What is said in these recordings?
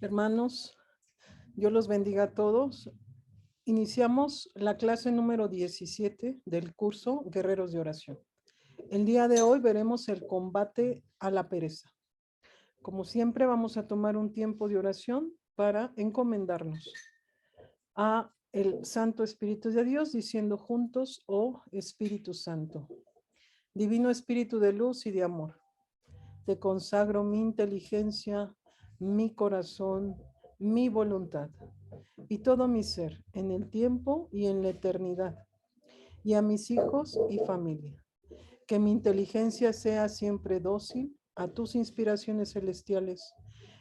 Hermanos, Dios los bendiga a todos. Iniciamos la clase número 17 del curso Guerreros de Oración. El día de hoy veremos el combate a la pereza. Como siempre, vamos a tomar un tiempo de oración para encomendarnos a el Santo Espíritu de Dios, diciendo juntos: oh Espíritu Santo, Divino Espíritu de luz y de amor, te consagro mi inteligencia, mi corazón, mi voluntad y todo mi ser en el tiempo y en la eternidad, y a mis hijos y familia. Que mi inteligencia sea siempre dócil a tus inspiraciones celestiales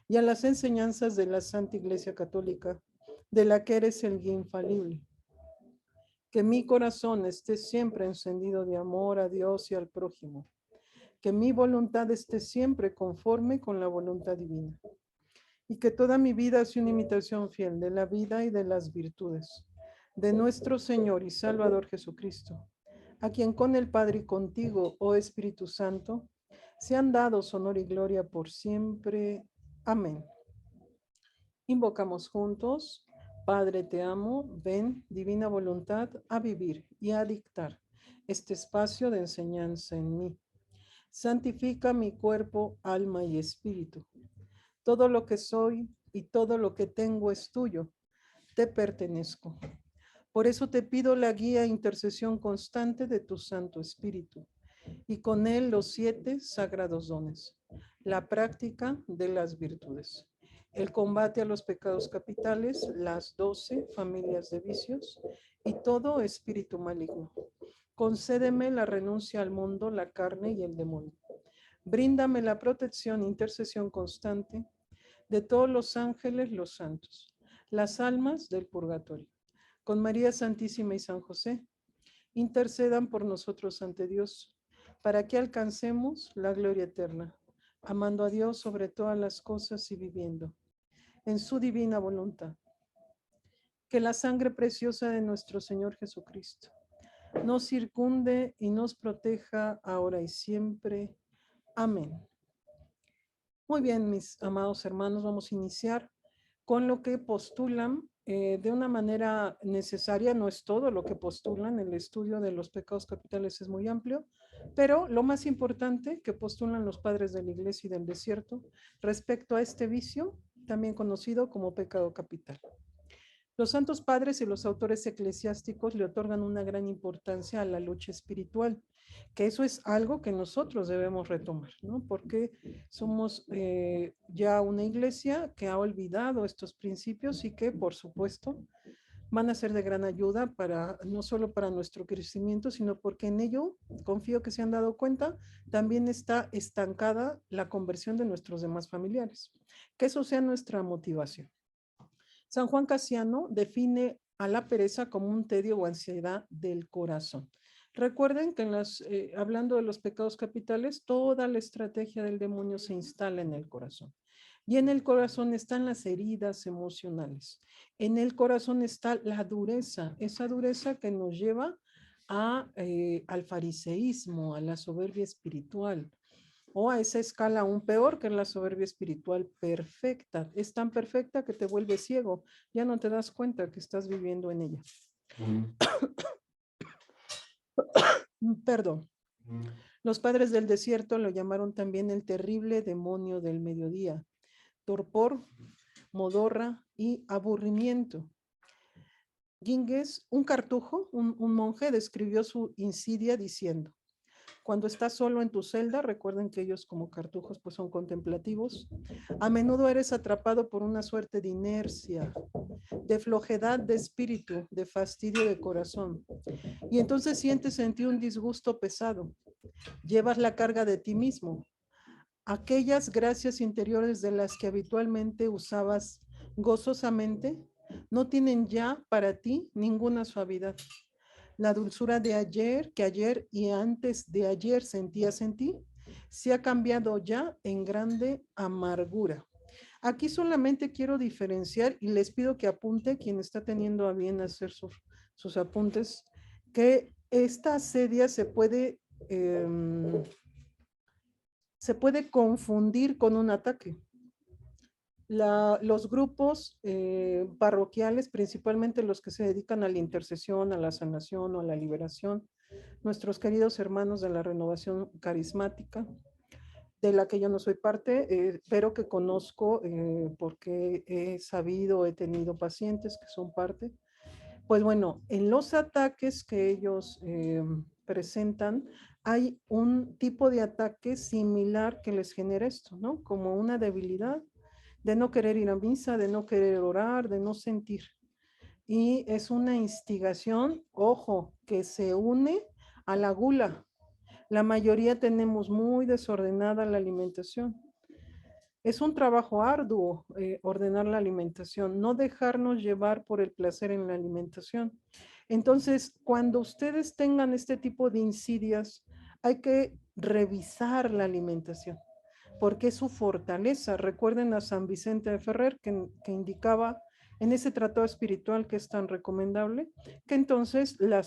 y a las enseñanzas de la Santa Iglesia Católica, de la que eres el guía infalible. Que mi corazón esté siempre encendido de amor a Dios y al prójimo. Que mi voluntad esté siempre conforme con la voluntad divina. Y que toda mi vida sea una imitación fiel de la vida y de las virtudes de nuestro Señor y Salvador Jesucristo, a quien con el Padre y contigo, oh Espíritu Santo, sean dados honor y gloria por siempre. Amén. Invocamos juntos: Padre, te amo, ven, divina voluntad, a vivir y a dictar este espacio de enseñanza en mí. Santifica mi cuerpo, alma y espíritu. Todo lo que soy y todo lo que tengo es tuyo, te pertenezco. Por eso te pido la guía e intercesión constante de tu Santo Espíritu, y con él los 7 sagrados dones, la práctica de las virtudes, el combate a los pecados capitales, las 12 familias de vicios y todo espíritu maligno. Concédeme la renuncia al mundo, la carne y el demonio. Bríndame la protección e intercesión constante de todos los ángeles, los santos, las almas del purgatorio. Con María Santísima y San José, intercedan por nosotros ante Dios, para que alcancemos la gloria eterna, amando a Dios sobre todas las cosas y viviendo en su divina voluntad. Que la sangre preciosa de nuestro Señor Jesucristo nos circunde y nos proteja ahora y siempre. Amén. Muy bien, mis amados hermanos, vamos a iniciar con lo que postulan de una manera necesaria. No es todo lo que postulan, el estudio de los pecados capitales es muy amplio, pero lo más importante que postulan los padres de la Iglesia y del desierto respecto a este vicio, también conocido como pecado capital. Los santos padres y los autores eclesiásticos le otorgan una gran importancia a la lucha espiritual, que eso es algo que nosotros debemos retomar, ¿no? Porque somos ya una iglesia que ha olvidado estos principios y que, por supuesto, van a ser de gran ayuda para, no solo para nuestro crecimiento, sino porque en ello, confío que se han dado cuenta, también está estancada la conversión de nuestros demás familiares. Que eso sea nuestra motivación. San Juan Casiano define a la pereza como un tedio o ansiedad del corazón. Recuerden que hablando de los pecados capitales, toda la estrategia del demonio se instala en el corazón. Y en el corazón están las heridas emocionales. En el corazón está la dureza, esa dureza que nos lleva al fariseísmo, a la soberbia espiritual, o a esa escala aún peor, que es la soberbia espiritual perfecta. Es tan perfecta que te vuelve ciego, ya no te das cuenta que estás viviendo en ella. Perdón. Los padres del desierto lo llamaron también el terrible demonio del mediodía, torpor, modorra y aburrimiento. Ginges, un cartujo, un monje, describió su insidia diciendo: cuando estás solo en tu celda, recuerden que ellos como cartujos pues son contemplativos, a menudo eres atrapado por una suerte de inercia, de flojedad de espíritu, de fastidio de corazón. Y entonces sientes en ti un disgusto pesado. Llevas la carga de ti mismo. Aquellas gracias interiores de las que habitualmente usabas gozosamente no tienen ya para ti ninguna suavidad. La dulzura de ayer, que ayer y antes de ayer sentías en ti, se ha cambiado ya en grande amargura. Aquí solamente quiero diferenciar y les pido que apunte quien está teniendo a bien hacer sus apuntes, que esta asedia se puede confundir con un ataque. Los grupos parroquiales, principalmente los que se dedican a la intercesión, a la sanación o a la liberación, nuestros queridos hermanos de la renovación carismática, de la que yo no soy parte, pero que conozco porque he sabido, he tenido pacientes que son parte. Pues bueno, en los ataques que ellos presentan, hay un tipo de ataque similar que les genera esto, ¿no? Como una debilidad de no querer ir a misa, de no querer orar, de no sentir. Y es una instigación, ojo, que se une a la gula. La mayoría tenemos muy desordenada la alimentación. Es un trabajo arduo ordenar la alimentación, no dejarnos llevar por el placer en la alimentación. Entonces, cuando ustedes tengan este tipo de insidias, hay que revisar la alimentación, porque es su fortaleza. Recuerden a San Vicente de Ferrer que indicaba en ese tratado espiritual que es tan recomendable, que entonces la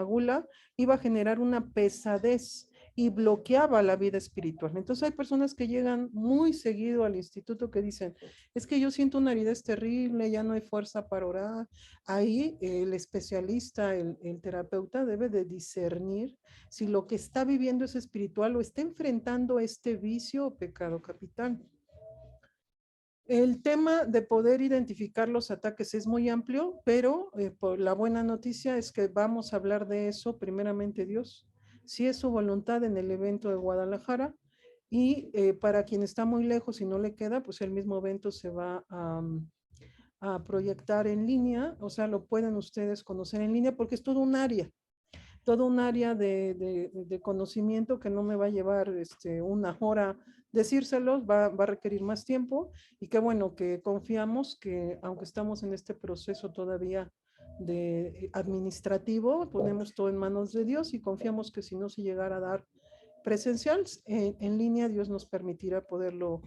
gula iba a generar una pesadez y bloqueaba la vida espiritual. Entonces hay personas que llegan muy seguido al instituto que dicen, es que yo siento una aridez terrible, ya no hay fuerza para orar. Ahí el especialista, el terapeuta debe de discernir si lo que está viviendo es espiritual o está enfrentando este vicio o pecado capital. El tema de poder identificar los ataques es muy amplio, pero por la buena noticia es que vamos a hablar de eso primeramente Dios, si es su voluntad en el evento de Guadalajara, y para quien está muy lejos y no le queda, pues el mismo evento se va a proyectar en línea, o sea, lo pueden ustedes conocer en línea porque es todo un área de conocimiento que no me va a llevar una hora decírselos, va a requerir más tiempo y qué bueno que confiamos que aunque estamos en este proceso todavía de administrativo, ponemos todo en manos de Dios y confiamos que si no se llegara a dar presencial, en línea Dios nos permitirá poderlo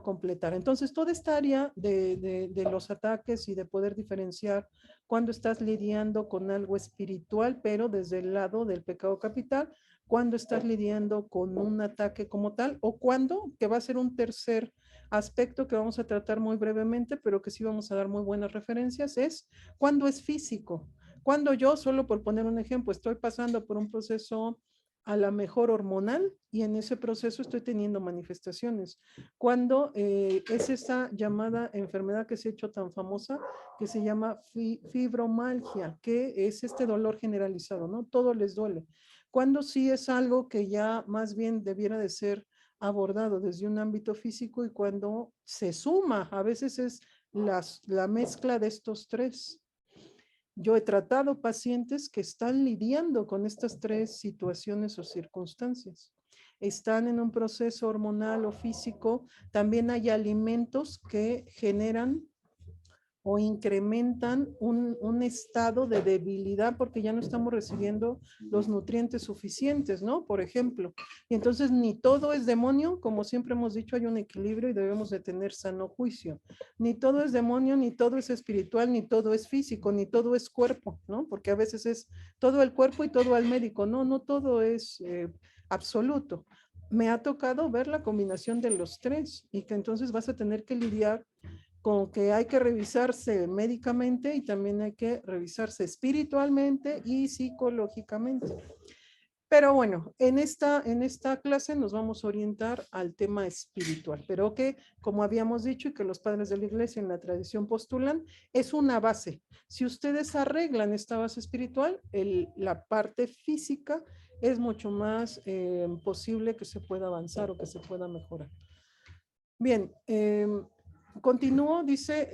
completar. Entonces, toda esta área de los ataques y de poder diferenciar cuando estás lidiando con algo espiritual, pero desde el lado del pecado capital, cuando estás lidiando con un ataque como tal, o cuando, que va a ser un tercer aspecto que vamos a tratar muy brevemente, pero que sí vamos a dar muy buenas referencias, es cuando es físico. Cuando yo, solo por poner un ejemplo, estoy pasando por un proceso a la mejor hormonal y en ese proceso estoy teniendo manifestaciones. Cuando es esa llamada enfermedad que se ha hecho tan famosa, que se llama fibromalgia, que es este dolor generalizado, ¿no? Todo les duele. Cuando sí es algo que ya más bien debiera de ser abordado desde un ámbito físico y cuando se suma, a veces es la mezcla de estos tres. Yo he tratado pacientes que están lidiando con estas tres situaciones o circunstancias. Están en un proceso hormonal o físico. También hay alimentos que generan o incrementan un estado de debilidad porque ya no estamos recibiendo los nutrientes suficientes, ¿no? Por ejemplo. Y entonces ni todo es demonio, como siempre hemos dicho, hay un equilibrio y debemos de tener sano juicio. Ni todo es demonio, ni todo es espiritual, ni todo es físico, ni todo es cuerpo, ¿no? Porque a veces es todo el cuerpo y todo al médico. No, no todo es absoluto. Me ha tocado ver la combinación de los tres y que entonces vas a tener que lidiar con que hay que revisarse médicamente y también hay que revisarse espiritualmente y psicológicamente. Pero bueno, en esta clase nos vamos a orientar al tema espiritual, pero que, como habíamos dicho y que los padres de la iglesia en la tradición postulan, es una base. Si ustedes arreglan esta base espiritual, la parte física es mucho más posible que se pueda avanzar o que se pueda mejorar. Bien, continúo, dice,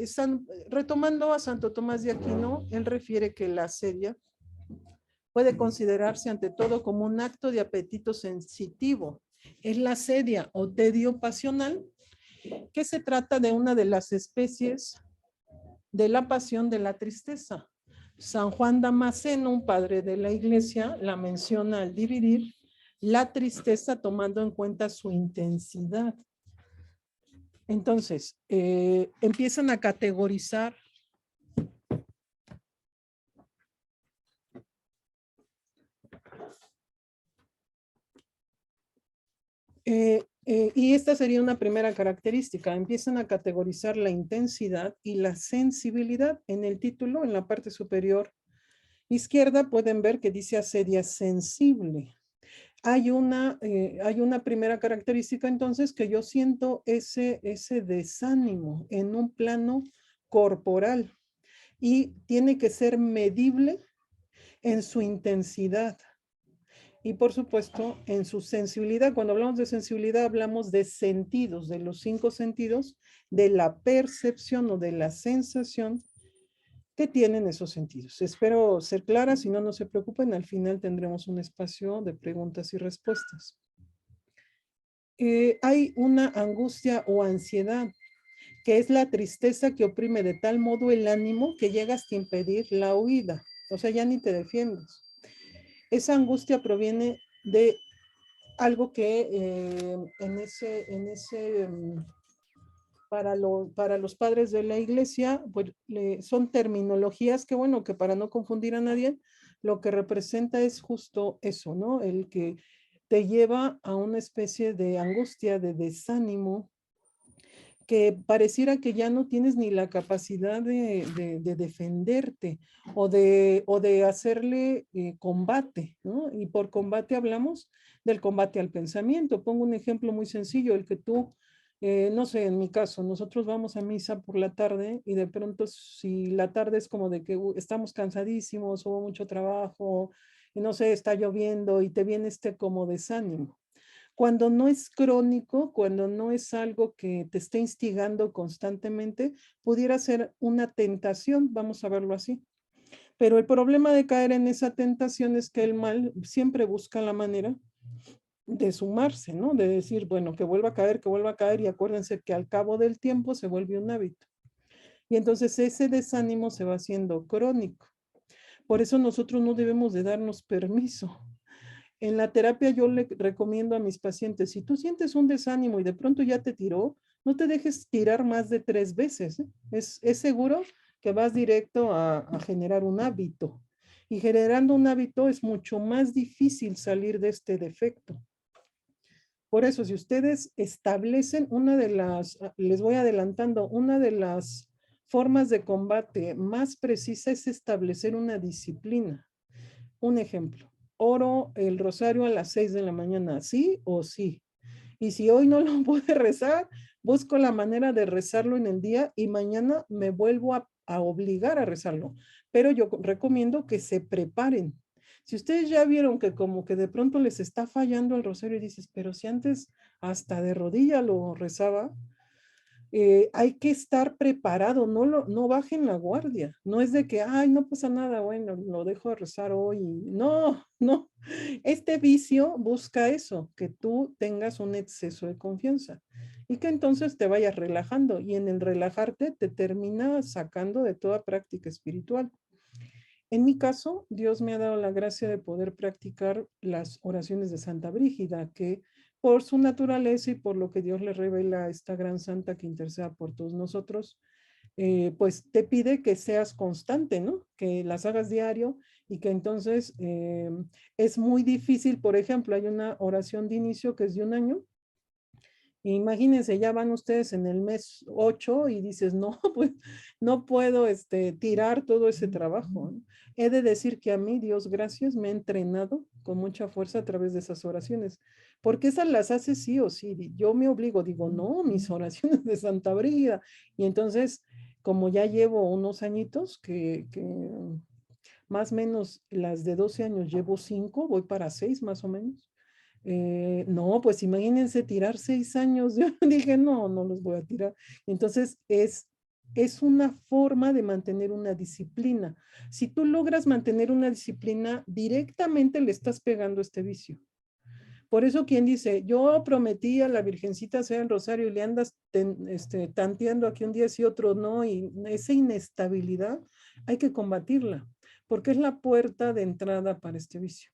retomando a Santo Tomás de Aquino, él refiere que la asedia puede considerarse ante todo como un acto de apetito sensitivo. Es la asedia o tedio pasional, que se trata de una de las especies de la pasión de la tristeza. San Juan Damasceno, un padre de la iglesia, la menciona al dividir la tristeza tomando en cuenta su intensidad. Entonces, empiezan a categorizar Y esta sería una primera característica. Empiezan a categorizar la intensidad y la sensibilidad. En el título, en la parte superior izquierda, pueden ver que dice asedia sensible. Hay una primera característica entonces que yo siento ese desánimo en un plano corporal y tiene que ser medible en su intensidad y por supuesto en su sensibilidad. Cuando hablamos de sensibilidad hablamos de sentidos, de los 5 sentidos, de la percepción o de la sensación que tienen esos sentidos. Espero ser clara, si no, no se preocupen, al final tendremos un espacio de preguntas y respuestas. Hay una angustia o ansiedad, que es la tristeza que oprime de tal modo el ánimo que llega hasta impedir la huida. O sea, ya ni te defiendes. Esa angustia proviene de algo que para los padres de la iglesia, pues son terminologías que, bueno, que para no confundir a nadie, lo que representa es justo eso, ¿no? El que te lleva a una especie de angustia, de desánimo, que pareciera que ya no tienes ni la capacidad de defenderte o de hacerle combate, ¿no? Y por combate hablamos del combate al pensamiento. Pongo un ejemplo muy sencillo, el que tú, no sé, en mi caso, nosotros vamos a misa por la tarde y de pronto si la tarde es como de que estamos cansadísimos, hubo mucho trabajo, y no sé, está lloviendo y te viene este como desánimo. Cuando no es crónico, cuando no es algo que te esté instigando constantemente, pudiera ser una tentación, vamos a verlo así. Pero el problema de caer en esa tentación es que el mal siempre busca la manera de sumarse, ¿no? De decir, bueno, que vuelva a caer y acuérdense que al cabo del tiempo se vuelve un hábito. Y entonces ese desánimo se va haciendo crónico. Por eso nosotros no debemos de darnos permiso. En la terapia yo le recomiendo a mis pacientes, si tú sientes un desánimo y de pronto ya te tiró, no te dejes tirar más de 3 veces. ¿Eh? Es seguro que vas directo a generar un hábito. Y generando un hábito es mucho más difícil salir de este defecto. Por eso, si ustedes establecen les voy adelantando, una de las formas de combate más precisa es establecer una disciplina. Un ejemplo, oro el rosario a las 6 de la mañana, sí o sí. Y si hoy no lo pude rezar, busco la manera de rezarlo en el día y mañana me vuelvo a obligar a rezarlo. Pero yo recomiendo que se preparen. Si ustedes ya vieron que como que de pronto les está fallando el rosario y dices, pero si antes hasta de rodilla lo rezaba, hay que estar preparado, no bajen la guardia. No es de que, ay, no pasa nada, bueno, lo dejo de rezar hoy. No, no. Este vicio busca eso, que tú tengas un exceso de confianza y que entonces te vayas relajando y en el relajarte te termina sacando de toda práctica espiritual. En mi caso, Dios me ha dado la gracia de poder practicar las oraciones de Santa Brígida, que por su naturaleza y por lo que Dios le revela a esta gran santa que interceda por todos nosotros, pues te pide que seas constante, ¿no? Que las hagas diario y que entonces es muy difícil, por ejemplo, hay una oración de inicio que es de un año. Imagínense, ya van ustedes en el mes 8 y dices, no, pues no puedo tirar todo ese trabajo, ¿no? He de decir que a mí, Dios gracias, me ha entrenado con mucha fuerza a través de esas oraciones, porque esas las hace sí o sí. Yo me obligo, digo, no, mis oraciones de Santa Brígida. Y entonces, como ya llevo unos añitos, que más o menos las de 12 años llevo 5, voy para 6 más o menos. No, pues imagínense tirar 6 años. Yo dije, no, no los voy a tirar. Entonces, es una forma de mantener una disciplina. Si tú logras mantener una disciplina, directamente le estás pegando este vicio. Por eso quien dice, yo prometí a la Virgencita hacer el rosario y le andas tanteando aquí un día sí otro no, y esa inestabilidad hay que combatirla, porque es la puerta de entrada para este vicio.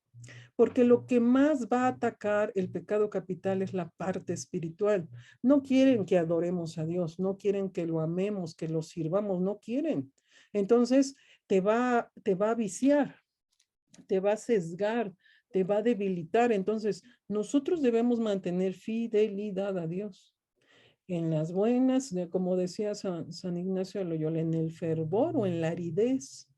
Porque lo que más va a atacar el pecado capital es la parte espiritual. No quieren que adoremos a Dios, no quieren que lo amemos, que lo sirvamos, no quieren. Entonces te va a viciar, te va a sesgar, te va a debilitar. Entonces, nosotros debemos mantener fidelidad a Dios. En las buenas, como decía San Ignacio de Loyola, en el fervor o en la aridez.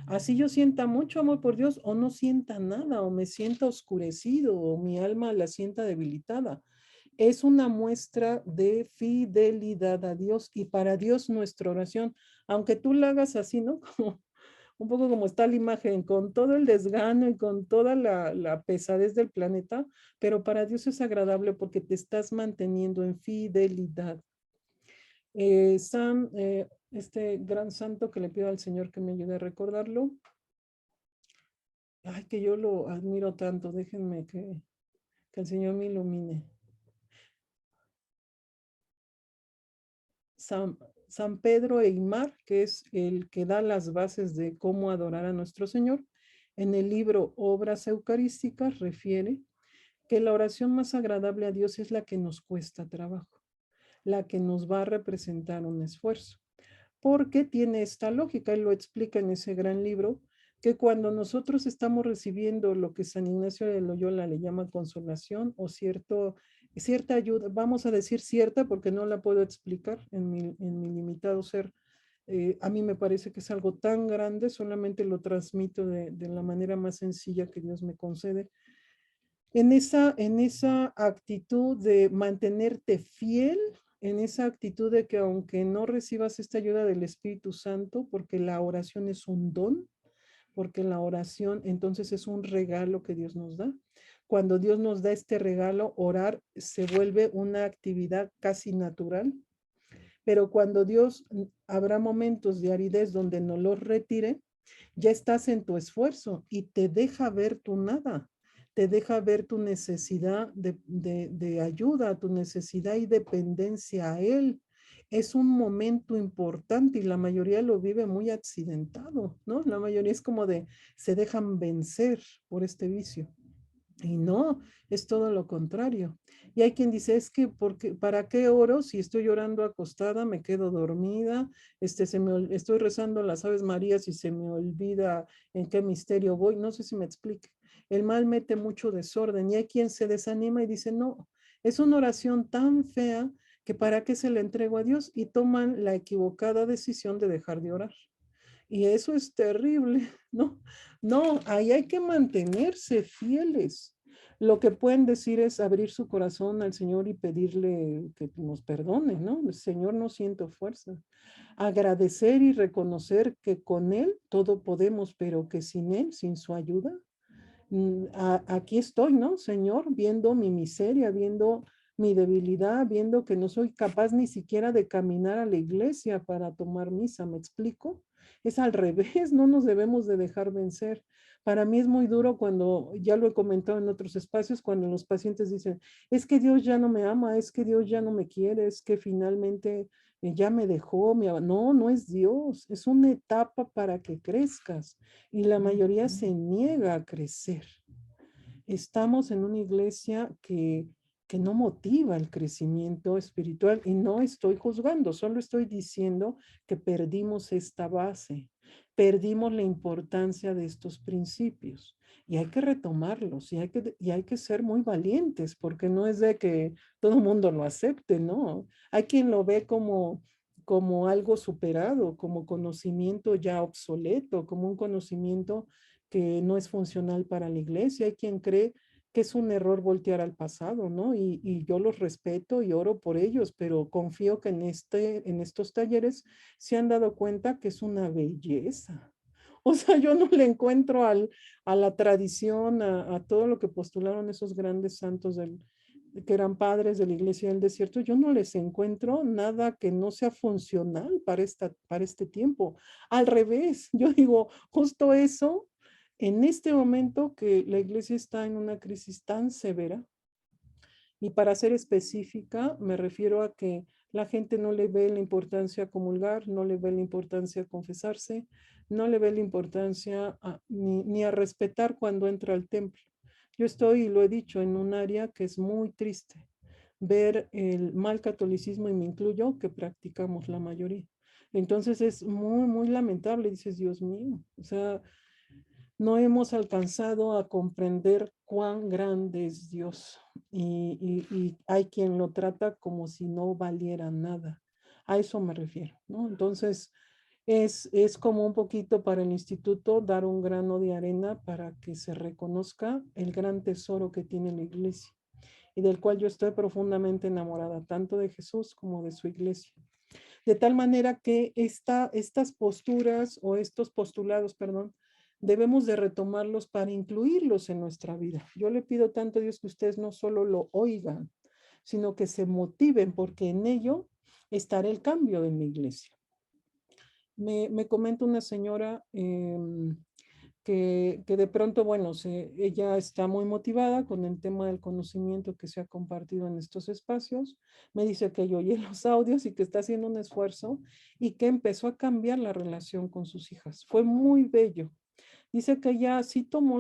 Así yo sienta mucho amor por Dios o no sienta nada o me sienta oscurecido o mi alma la sienta debilitada. Es una muestra de fidelidad a Dios y para Dios nuestra oración, aunque tú la hagas así, ¿no? Como, un poco como está la imagen, con todo el desgano y con toda la pesadez del planeta, pero para Dios es agradable porque te estás manteniendo en fidelidad. Este gran santo que le pido al Señor que me ayude a recordarlo. Ay, que yo lo admiro tanto, déjenme que el Señor me ilumine. San, San Pedro Eymar, que es el que da las bases de cómo adorar a nuestro Señor, en el libro Obras Eucarísticas refiere que la oración más agradable a Dios es la que nos cuesta trabajo, la que nos va a representar un esfuerzo. Porque tiene esta lógica, él lo explica en ese gran libro, que cuando nosotros estamos recibiendo lo que San Ignacio de Loyola le llama consolación o cierta ayuda, vamos a decir cierta porque no la puedo explicar en mi limitado ser, a mí me parece que es algo tan grande, solamente lo transmito de la manera más sencilla que Dios me concede. En esa actitud de mantenerte fiel, en esa actitud de que aunque no recibas esta ayuda del Espíritu Santo, porque la oración es un don, porque la oración entonces es un regalo que Dios nos da. Cuando Dios nos da este regalo, orar se vuelve una actividad casi natural, pero cuando Dios habrá momentos de aridez donde no los retire, ya estás en tu esfuerzo y te deja ver tu nada, te deja ver tu necesidad de ayuda, tu necesidad y dependencia a Él. Es un momento importante y la mayoría lo vive muy accidentado, ¿no? La mayoría es como de, se dejan vencer por este vicio. Y no, es todo lo contrario. Y hay quien dice, es que, ¿para qué oro? Si estoy llorando acostada, me quedo dormida, estoy rezando las Aves Marías y se me olvida en qué misterio voy. No sé si me explique. El mal mete mucho desorden y hay quien se desanima y dice, no, es una oración tan fea que para qué se la entrego a Dios y toman la equivocada decisión de dejar de orar. Y eso es terrible, ¿no? No, ahí hay que mantenerse fieles. Lo que pueden decir es abrir su corazón al Señor y pedirle que nos perdone, ¿no? Señor, no siento fuerza. Agradecer y reconocer que con Él todo podemos, pero que sin Él, sin su ayuda, aquí estoy, ¿no? Señor, viendo mi miseria, viendo mi debilidad, viendo que no soy capaz ni siquiera de caminar a la iglesia para tomar misa, ¿me explico? Es al revés, no nos debemos de dejar vencer. Para mí es muy duro cuando, ya lo he comentado en otros espacios, cuando los pacientes dicen, es que Dios ya no me ama, es que Dios ya no me quiere, es que finalmente ya me dejó, no, no es Dios, es una etapa para que crezcas y la mayoría se niega a crecer. Estamos en una iglesia que no motiva el crecimiento espiritual y no estoy juzgando, solo estoy diciendo que perdimos esta base, perdimos la importancia de estos principios y hay que retomarlos y hay que ser muy valientes porque no es de que todo el mundo lo acepte, ¿no? Hay quien lo ve como algo superado, como conocimiento ya obsoleto, como un conocimiento que no es funcional para la iglesia. Hay quien cree que es un error voltear al pasado, ¿no? Y yo los respeto y oro por ellos, pero confío que en estos talleres se han dado cuenta que es una belleza. O sea, yo no le encuentro a la tradición, a todo lo que postularon esos grandes santos que eran padres de la iglesia del desierto, yo no les encuentro nada que no sea funcional para este tiempo. Al revés, yo digo, justo eso, en este momento que la iglesia está en una crisis tan severa, y para ser específica, me refiero a que la gente no le ve la importancia a comulgar, no le ve la importancia a confesarse, no le ve la importancia ni a respetar cuando entra al templo. Yo estoy, y lo he dicho, en un área que es muy triste, ver el mal catolicismo, y me incluyo, que practicamos la mayoría. Entonces es muy, muy lamentable, dices, Dios mío, o sea, no hemos alcanzado a comprender cuán grande es Dios y hay quien lo trata como si no valiera nada. A eso me refiero, ¿no? Entonces, es como un poquito para el instituto dar un grano de arena para que se reconozca el gran tesoro que tiene la iglesia y del cual yo estoy profundamente enamorada, tanto de Jesús como de su iglesia. De tal manera que estas posturas o estos postulados, perdón, debemos de retomarlos para incluirlos en nuestra vida. Yo le pido tanto a Dios que ustedes no solo lo oigan, sino que se motiven porque en ello estará el cambio en mi iglesia. Me comenta una señora que de pronto, bueno, ella está muy motivada con el tema del conocimiento que se ha compartido en estos espacios. Me dice que yo oye los audios y que está haciendo un esfuerzo y que empezó a cambiar la relación con sus hijas. Fue muy bello. Dice que ella sí tomó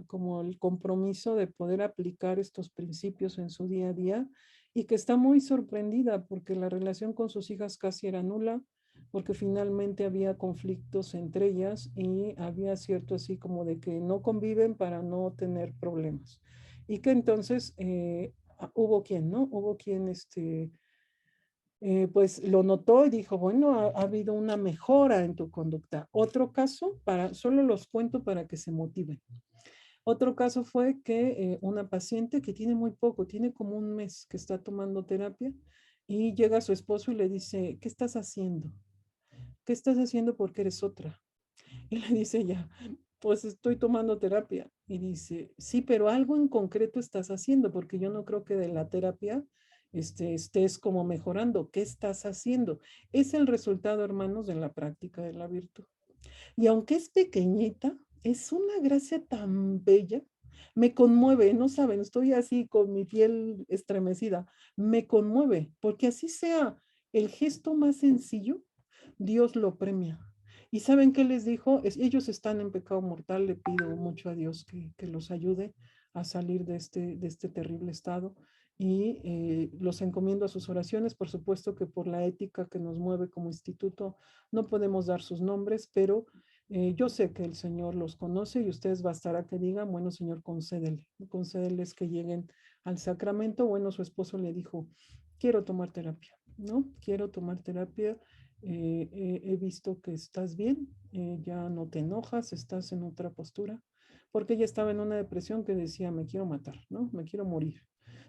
como el compromiso de poder aplicar estos principios en su día a día y que está muy sorprendida porque la relación con sus hijas casi era nula, porque finalmente había conflictos entre ellas y había cierto así como de que no conviven para no tener problemas. Y que entonces hubo quien, ¿no? Hubo quien pues lo notó y dijo, bueno, ha habido una mejora en tu conducta. Otro caso, solo los cuento para que se motiven. Otro caso fue que una paciente que tiene muy poco, tiene como un mes que está tomando terapia y llega su esposo y le dice, ¿qué estás haciendo? ¿Qué estás haciendo porque eres otra? Y le dice ella, pues estoy tomando terapia. Y dice, sí, pero algo en concreto estás haciendo, porque yo no creo que de la terapia estés como mejorando. ¿Qué estás haciendo? Es el resultado, hermanos, de la práctica de la virtud. Y aunque es pequeñita, es una gracia tan bella. Me conmueve, no saben, estoy así con mi piel estremecida. Me conmueve, porque así sea el gesto más sencillo, Dios lo premia. ¿Y saben qué les dijo? Ellos están en pecado mortal, le pido mucho a Dios que los ayude a salir de este terrible estado y los encomiendo a sus oraciones. Por supuesto que por la ética que nos mueve como instituto no podemos dar sus nombres, pero yo sé que el Señor los conoce y ustedes bastará que digan, bueno, Señor, concédeles que lleguen al sacramento. Bueno, su esposo le dijo, quiero tomar terapia, ¿no? Quiero tomar terapia. He visto que estás bien, ya no te enojas, estás en otra postura, porque ella estaba en una depresión que decía, me quiero matar, ¿no? Me quiero morir.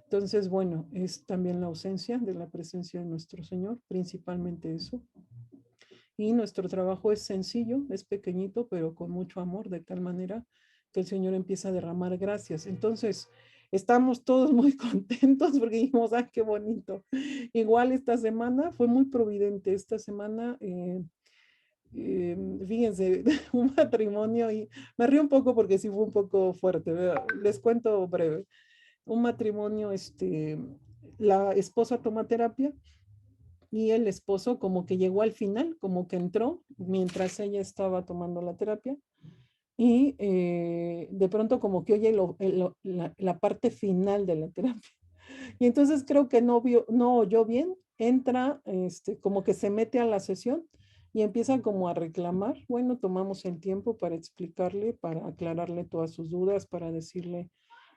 Entonces, bueno, es también la ausencia de la presencia de nuestro Señor, principalmente eso. Y nuestro trabajo es sencillo, es pequeñito, pero con mucho amor, de tal manera que el Señor empieza a derramar gracias. Entonces, estamos todos muy contentos porque dijimos, ah, qué bonito. Igual esta semana fue muy providente. Esta semana, fíjense, un matrimonio y me río un poco porque sí fue un poco fuerte. Les cuento breve. Un matrimonio, la esposa toma terapia y el esposo como que llegó al final, como que entró mientras ella estaba tomando la terapia y de pronto como que oye la parte final de la terapia. Y entonces creo que no oyó bien, entra, como que se mete a la sesión y empieza como a reclamar. Bueno, tomamos el tiempo para explicarle, para aclararle todas sus dudas, para decirle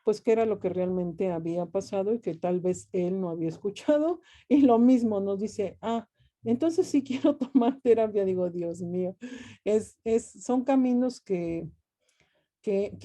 pues qué era lo que realmente había pasado y que tal vez él no había escuchado. Y lo mismo nos dice, ah, entonces sí quiero tomar terapia. Digo, Dios mío, son caminos que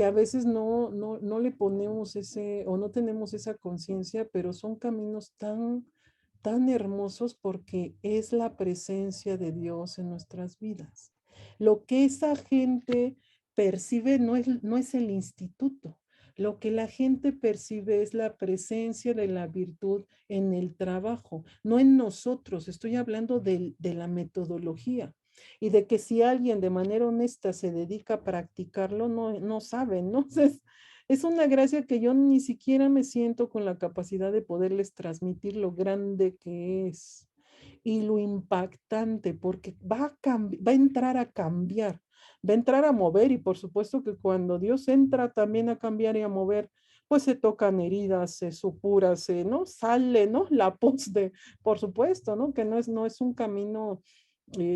a veces no le ponemos ese o no tenemos esa conciencia, pero son caminos tan hermosos porque es la presencia de Dios en nuestras vidas. Lo que esa gente percibe no es el instituto. Lo que la gente percibe es la presencia de la virtud en el trabajo, no en nosotros. Estoy hablando de la metodología y de que si alguien de manera honesta se dedica a practicarlo, no sabe, ¿no? Entonces, es una gracia que yo ni siquiera me siento con la capacidad de poderles transmitir lo grande que es y lo impactante, porque va a entrar a cambiar, va a entrar a mover y por supuesto que cuando Dios entra también a cambiar y a mover, pues se tocan heridas, se supura, ¿no? Sale, ¿no? La pos por supuesto, ¿no? Que no es un camino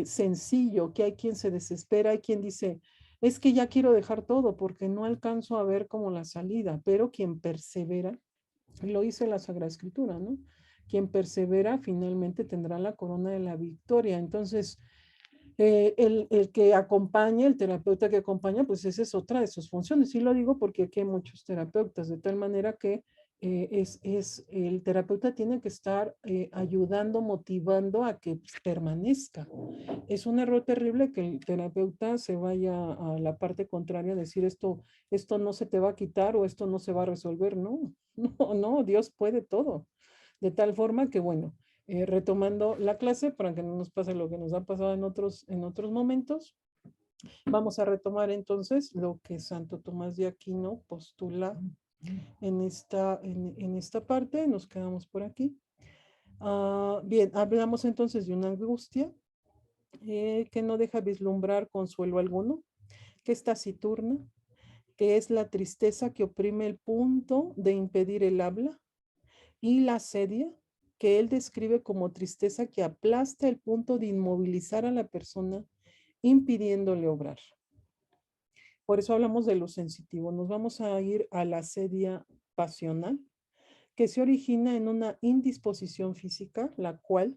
sencillo, que hay quien se desespera, hay quien dice, es que ya quiero dejar todo porque no alcanzo a ver como la salida, pero quien persevera, lo dice la Sagrada Escritura, ¿no? Quien persevera finalmente tendrá la corona de la victoria. Entonces, el que acompaña, el terapeuta que acompaña, pues esa es otra de sus funciones. Sí lo digo porque aquí hay muchos terapeutas, de tal manera que el terapeuta tiene que estar ayudando, motivando a que permanezca. Es un error terrible que el terapeuta se vaya a la parte contraria a decir esto no se te va a quitar o esto no se va a resolver. No, no, no, Dios puede todo. De tal forma que, bueno, retomando la clase para que no nos pase lo que nos ha pasado en otros momentos, vamos a retomar entonces lo que Santo Tomás de Aquino postula en esta parte. Nos quedamos por aquí. Bien, hablamos entonces de una angustia que no deja vislumbrar consuelo alguno, que es taciturna, que es la tristeza que oprime el punto de impedir el habla, y la asedia, que él describe como tristeza que aplasta el punto de inmovilizar a la persona, impidiéndole obrar. Por eso hablamos de lo sensitivo. Nos vamos a ir a la asedia pasional, que se origina en una indisposición física, la cual,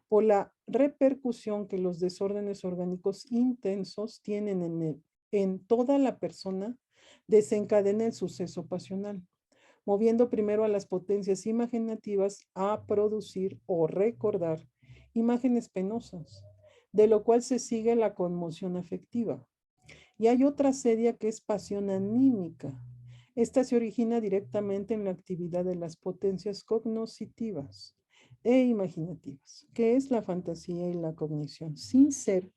por la repercusión que los desórdenes orgánicos intensos tienen en toda la persona, desencadena el suceso pasional, moviendo primero a las potencias imaginativas a producir o recordar imágenes penosas, de lo cual se sigue la conmoción afectiva. Y hay otra sedia que es pasión anímica. Esta se origina directamente en la actividad de las potencias cognoscitivas e imaginativas, que es la fantasía y la cognición, sin ser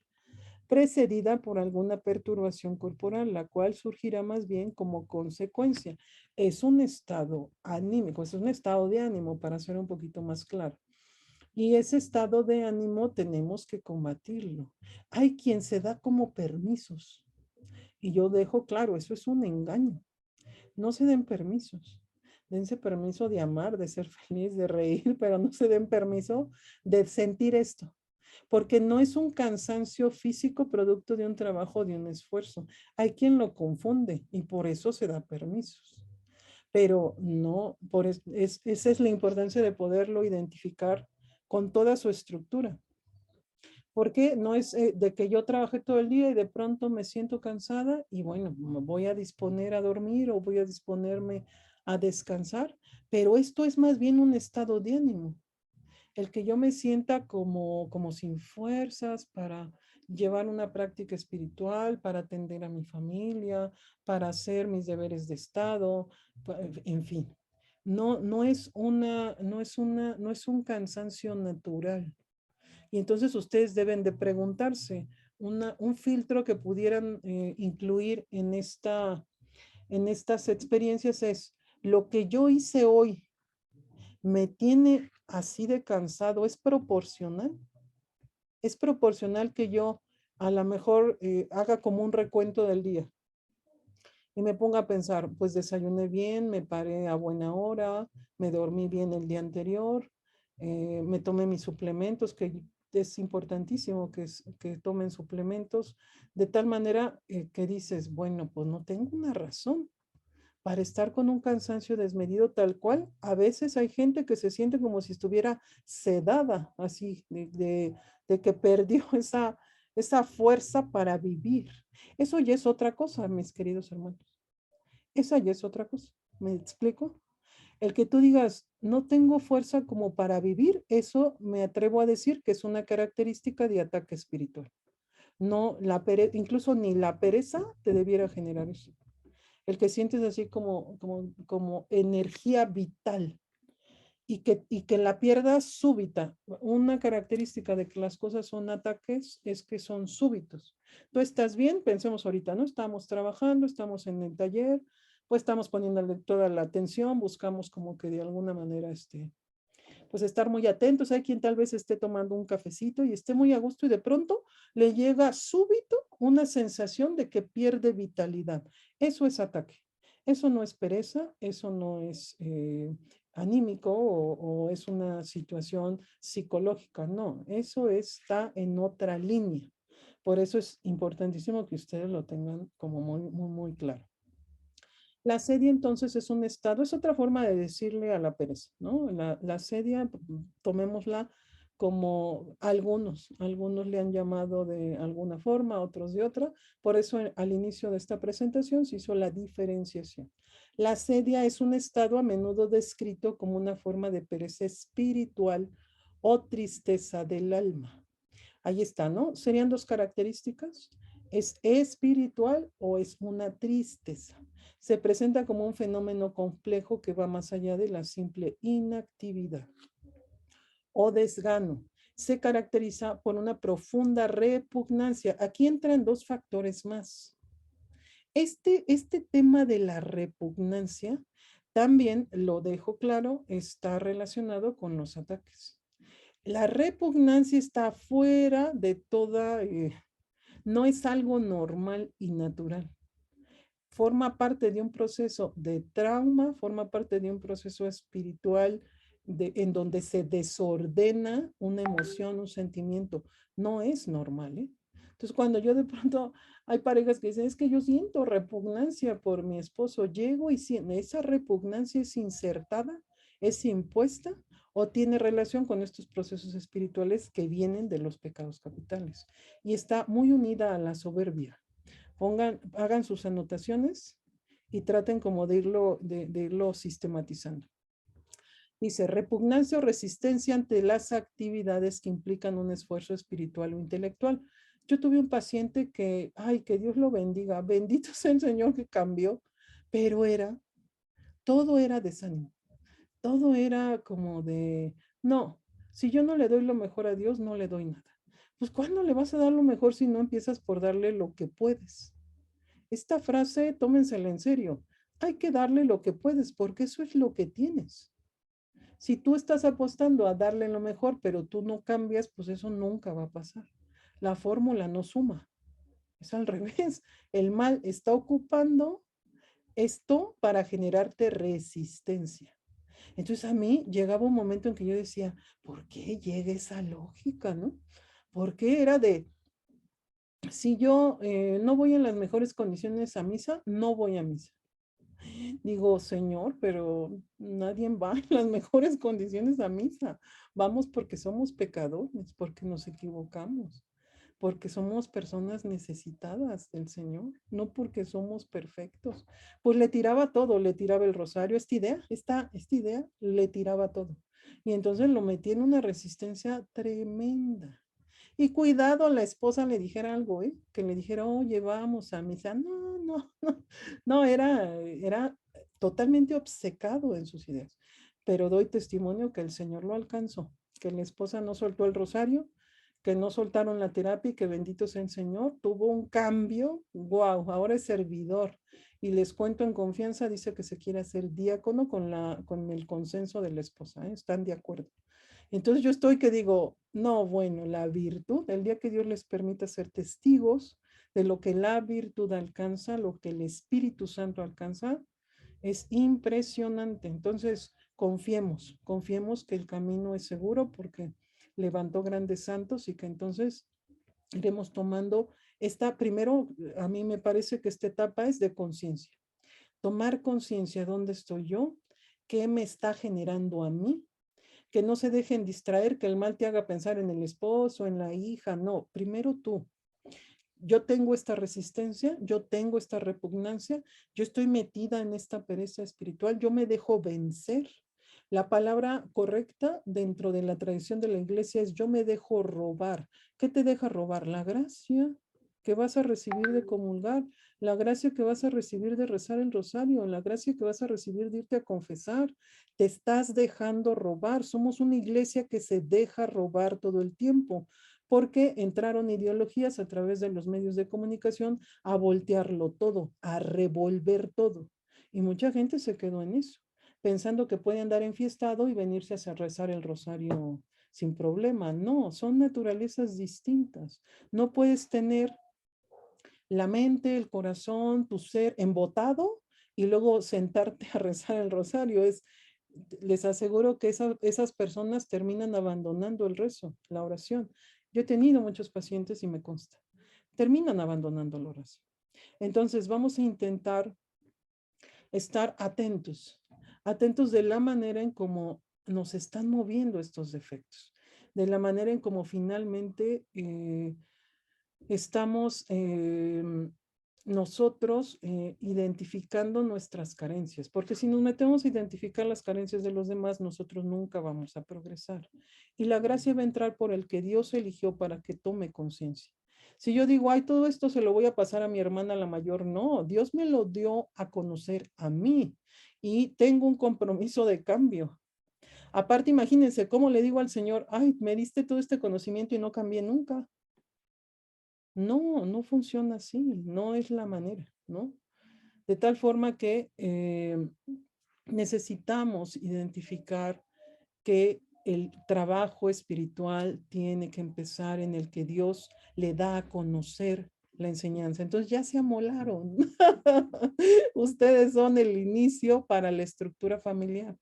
precedida por alguna perturbación corporal, la cual surgirá más bien como consecuencia. Es un estado anímico, es un estado de ánimo, para ser un poquito más claro. Y ese estado de ánimo tenemos que combatirlo. Hay quien se da como permisos. Y yo dejo claro, eso es un engaño. No se den permisos. Dense permiso de amar, de ser feliz, de reír, pero no se den permiso de sentir esto, porque no es un cansancio físico producto de un trabajo, de un esfuerzo. Hay quien lo confunde y por eso se da permisos. Pero no, esa es la importancia de poderlo identificar con toda su estructura. Porque no es de que yo trabaje todo el día y de pronto me siento cansada y bueno, me voy a disponer a dormir o voy a disponerme a descansar, pero esto es más bien un estado de ánimo. El que yo me sienta como sin fuerzas para llevar una práctica espiritual, para atender a mi familia, para hacer mis deberes de Estado, en fin. No es un cansancio natural. Y entonces ustedes deben de preguntarse un filtro que pudieran incluir en estas experiencias es, ¿lo que yo hice hoy me tiene así de cansado? ¿Es proporcional? ¿Es proporcional que yo a lo mejor haga como un recuento del día y me ponga a pensar, pues desayuné bien, me paré a buena hora, me dormí bien el día anterior, me tomé mis suplementos, que es importantísimo que tomen suplementos, de tal manera que dices, bueno, pues no tengo una razón para estar con un cansancio desmedido tal cual. A veces hay gente que se siente como si estuviera sedada, así, de que perdió esa fuerza para vivir. Eso ya es otra cosa, mis queridos hermanos. Esa ya es otra cosa. ¿Me explico? El que tú digas, no tengo fuerza como para vivir, eso me atrevo a decir que es una característica de ataque espiritual. No, incluso ni la pereza te debiera generar eso. El que sientes así como energía vital y que la pierdas súbita. Una característica de que las cosas son ataques es que son súbitos. Tú estás bien, pensemos ahorita, ¿no? Estamos trabajando, estamos en el taller, pues estamos poniéndole toda la atención, buscamos como que de alguna manera pues estar muy atentos. Hay quien tal vez esté tomando un cafecito y esté muy a gusto y de pronto le llega súbito una sensación de que pierde vitalidad. Eso es ataque. Eso no es pereza, eso no es anímico o es una situación psicológica, no, eso está en otra línea. Por eso es importantísimo que ustedes lo tengan como muy claro. La sedia entonces es un estado, es otra forma de decirle a la pereza, ¿no? La sedia, tomémosla como algunos le han llamado de alguna forma, otros de otra. Por eso al inicio de esta presentación se hizo la diferenciación. La sedia es un estado a menudo descrito como una forma de pereza espiritual o tristeza del alma. Ahí está, ¿no? Serían dos características. ¿Es espiritual o es una tristeza? Se presenta como un fenómeno complejo que va más allá de la simple inactividad o desgano. Se caracteriza por una profunda repugnancia. Aquí entran dos factores más. Este tema de la repugnancia, también lo dejo claro, está relacionado con los ataques. La repugnancia está fuera de toda, no es algo normal y natural. Forma parte de un proceso de trauma, forma parte de un proceso espiritual en donde se desordena una emoción, un sentimiento. No es normal, ¿eh? Entonces, cuando yo de pronto, hay parejas que dicen, es que yo siento repugnancia por mi esposo, llego y esa repugnancia es insertada, es impuesta o tiene relación con estos procesos espirituales que vienen de los pecados capitales y está muy unida a la soberbia. Hagan sus anotaciones y traten como de irlo sistematizando. Dice, repugnancia o resistencia ante las actividades que implican un esfuerzo espiritual o intelectual. Yo tuve un paciente que, ay, que Dios lo bendiga, bendito sea el Señor que cambió, pero todo era desánimo, todo era como de, no, si yo no le doy lo mejor a Dios, no le doy nada. Pues ¿cuándo le vas a dar lo mejor si no empiezas por darle lo que puedes? Esta frase, tómensela en serio. Hay que darle lo que puedes, porque eso es lo que tienes. Si tú estás apostando a darle lo mejor, pero tú no cambias, pues eso nunca va a pasar. La fórmula no suma. Es al revés. El mal está ocupando esto para generarte resistencia. Entonces a mí llegaba un momento en que yo decía, ¿por qué llega esa lógica, no? ¿Por qué era de, si yo no voy en las mejores condiciones a misa, no voy a misa? Digo, Señor, pero nadie va en las mejores condiciones a misa. Vamos porque somos pecadores, porque nos equivocamos, porque somos personas necesitadas del Señor, no porque somos perfectos. Pues le tiraba todo, le tiraba el rosario, esta idea le tiraba todo. Y entonces lo metí en una resistencia tremenda. Y cuidado, la esposa le dijera algo, ¿eh? Que le dijera, oye, vamos a misa. No, no, no, no, era totalmente obcecado en sus ideas. Pero doy testimonio que el Señor lo alcanzó, que la esposa no soltó el rosario, que no soltaron la terapia y que bendito sea el Señor, tuvo un cambio, wow, ahora es servidor. Y les cuento en confianza, dice que se quiere hacer diácono con el consenso de la esposa, ¿eh? Están de acuerdo. Entonces yo estoy que digo, no, bueno, la virtud, el día que Dios les permita ser testigos de lo que la virtud alcanza, lo que el Espíritu Santo alcanza, es impresionante. Entonces, confiemos que el camino es seguro porque levantó grandes santos y que entonces iremos tomando primero, a mí me parece que esta etapa es de conciencia. Tomar conciencia, ¿dónde estoy yo? ¿Qué me está generando a mí? Que no se dejen distraer, que el mal te haga pensar en el esposo, en la hija, no, primero tú. Yo tengo esta resistencia, yo tengo esta repugnancia, yo estoy metida en esta pereza espiritual, yo me dejo vencer. La palabra correcta dentro de la tradición de la iglesia es yo me dejo robar. ¿Qué te deja robar? La gracia que vas a recibir de comulgar, la gracia que vas a recibir de rezar el rosario, la gracia que vas a recibir de irte a confesar. Te estás dejando robar. Somos una iglesia que se deja robar todo el tiempo porque entraron ideologías a través de los medios de comunicación a voltearlo todo, a revolver todo. Y mucha gente se quedó en eso, pensando que puede andar enfiestado y venirse a rezar el rosario sin problema. No, son naturalezas distintas. No puedes tener la mente, el corazón, tu ser embotado y luego sentarte a rezar el rosario. Les aseguro que esas personas terminan abandonando el rezo, la oración. Yo he tenido muchos pacientes y me consta. terminan abandonando la oración. Entonces vamos a intentar estar atentos de la manera en cómo nos están moviendo estos defectos, de la manera en cómo finalmente estamos nosotros identificando nuestras carencias, porque si nos metemos a identificar las carencias de los demás, nosotros nunca vamos a progresar. Y la gracia va a entrar por el que Dios eligió para que tome conciencia. Si yo digo, ay, todo esto se lo voy a pasar a mi hermana la mayor, no, Dios me lo dio a conocer a mí y tengo un compromiso de cambio. Aparte, imagínense cómo le digo al Señor, ay, me diste todo este conocimiento y no cambié nunca. No, no funciona así, no es la manera, ¿no? De tal forma que necesitamos identificar que el trabajo espiritual tiene que empezar en el que Dios le da a conocer la enseñanza. Entonces ya se amolaron. Ustedes son el inicio para la estructura familiar,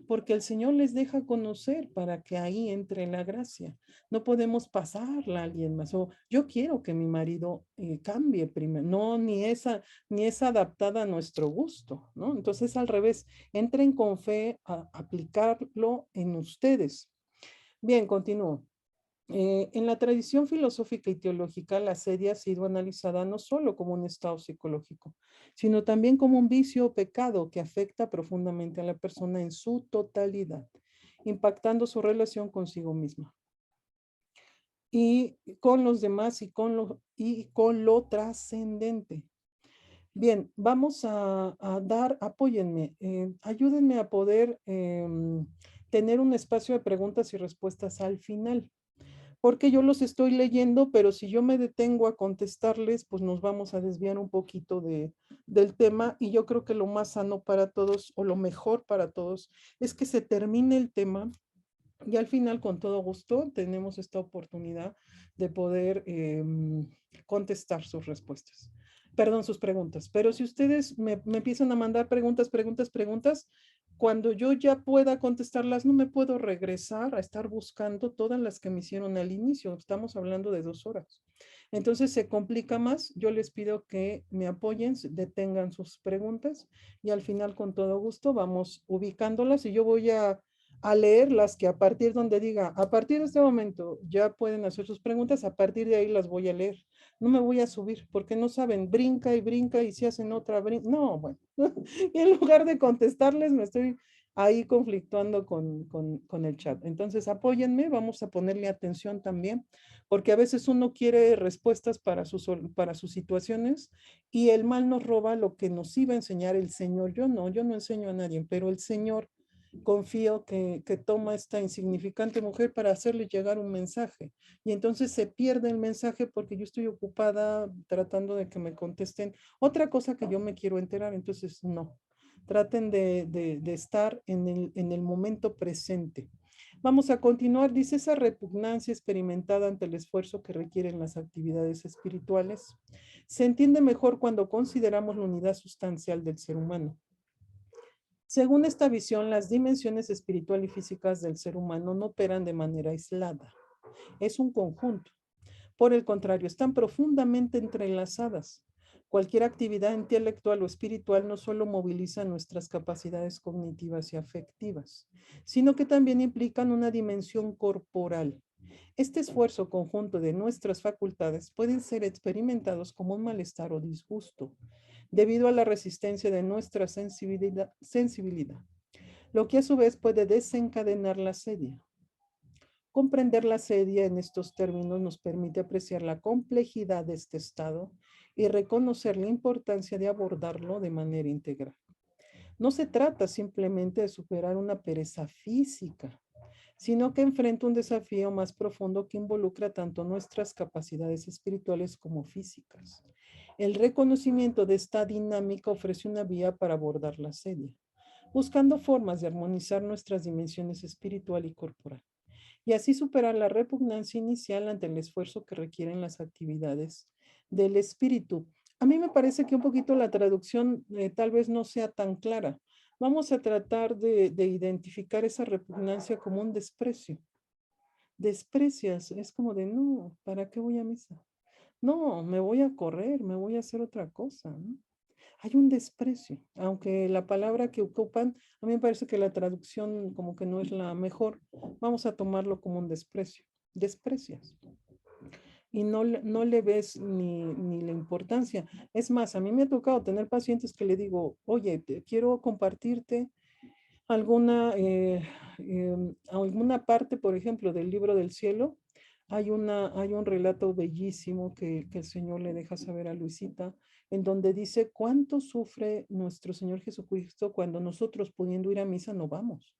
porque el Señor les deja conocer para que ahí entre la gracia. No podemos pasarla a alguien más. O yo quiero que mi marido cambie primero. No, ni es adaptada a nuestro gusto, ¿no? Entonces al revés, entren con fe a aplicarlo en ustedes. Bien, continúo. En la tradición filosófica y teológica, la sedia ha sido analizada no solo como un estado psicológico, sino también como un vicio o pecado que afecta profundamente a la persona en su totalidad, impactando su relación consigo misma y con los demás y con lo trascendente. Bien, vamos a dar, apóyenme, ayúdenme a poder tener un espacio de preguntas y respuestas al final, porque yo los estoy leyendo, pero si yo me detengo a contestarles, pues nos vamos a desviar un poquito del tema y yo creo que lo más sano para todos o lo mejor para todos es que se termine el tema y al final con todo gusto tenemos esta oportunidad de poder contestar sus respuestas. Perdón, sus preguntas. Pero si ustedes me empiezan a mandar preguntas, cuando yo ya pueda contestarlas, no me puedo regresar a estar buscando todas las que me hicieron al inicio. Estamos hablando de 2 horas. Entonces se complica más. Yo les pido que me apoyen, detengan sus preguntas y al final con todo gusto vamos ubicándolas y yo voy a leer las que a partir donde diga, a partir de este momento ya pueden hacer sus preguntas, a partir de ahí las voy a leer. No me voy a subir porque no saben, brinca y si hacen otra, brinca. No, bueno, y en lugar de contestarles me estoy ahí conflictuando con el chat. Entonces apóyenme, vamos a ponerle atención también, porque a veces uno quiere respuestas para sus situaciones y el mal nos roba lo que nos iba a enseñar el Señor. Yo no enseño a nadie, pero el Señor confío que toma esta insignificante mujer para hacerle llegar un mensaje. Y entonces se pierde el mensaje porque yo estoy ocupada tratando de que me contesten otra cosa que yo me quiero enterar. Entonces, no. Traten de estar en el momento presente. Vamos a continuar. Dice esa repugnancia experimentada ante el esfuerzo que requieren las actividades espirituales. Se entiende mejor cuando consideramos la unidad sustancial del ser humano. Según esta visión, las dimensiones espiritual y físicas del ser humano no operan de manera aislada. Es un conjunto. Por el contrario, están profundamente entrelazadas. Cualquier actividad intelectual o espiritual no solo moviliza nuestras capacidades cognitivas y afectivas, sino que también implican una dimensión corporal. Este esfuerzo conjunto de nuestras facultades pueden ser experimentados como un malestar o disgusto, debido a la resistencia de nuestra sensibilidad, lo que a su vez puede desencadenar la sedia. Comprender la sedia en estos términos nos permite apreciar la complejidad de este estado y reconocer la importancia de abordarlo de manera integral. No se trata simplemente de superar una pereza física, sino que enfrenta un desafío más profundo que involucra tanto nuestras capacidades espirituales como físicas. El reconocimiento de esta dinámica ofrece una vía para abordar la sedia, buscando formas de armonizar nuestras dimensiones espiritual y corporal, y así superar la repugnancia inicial ante el esfuerzo que requieren las actividades del espíritu. A mí me parece que un poquito la traducción tal vez no sea tan clara. Vamos a tratar de identificar esa repugnancia como un desprecio. Desprecias, es como de, no, ¿para qué voy a misa? No, me voy a correr, me voy a hacer otra cosa, ¿no? Hay un desprecio, aunque la palabra que ocupan, a mí me parece que la traducción como que no es la mejor. Vamos a tomarlo como un desprecio. Desprecias y no le ves ni la importancia. Es más, a mí me ha tocado tener pacientes que le digo, oye, quiero compartirte alguna, alguna parte, por ejemplo, del libro del cielo. Hay un relato bellísimo que el Señor le deja saber a Luisita, en donde dice cuánto sufre nuestro Señor Jesucristo cuando nosotros pudiendo ir a misa no vamos.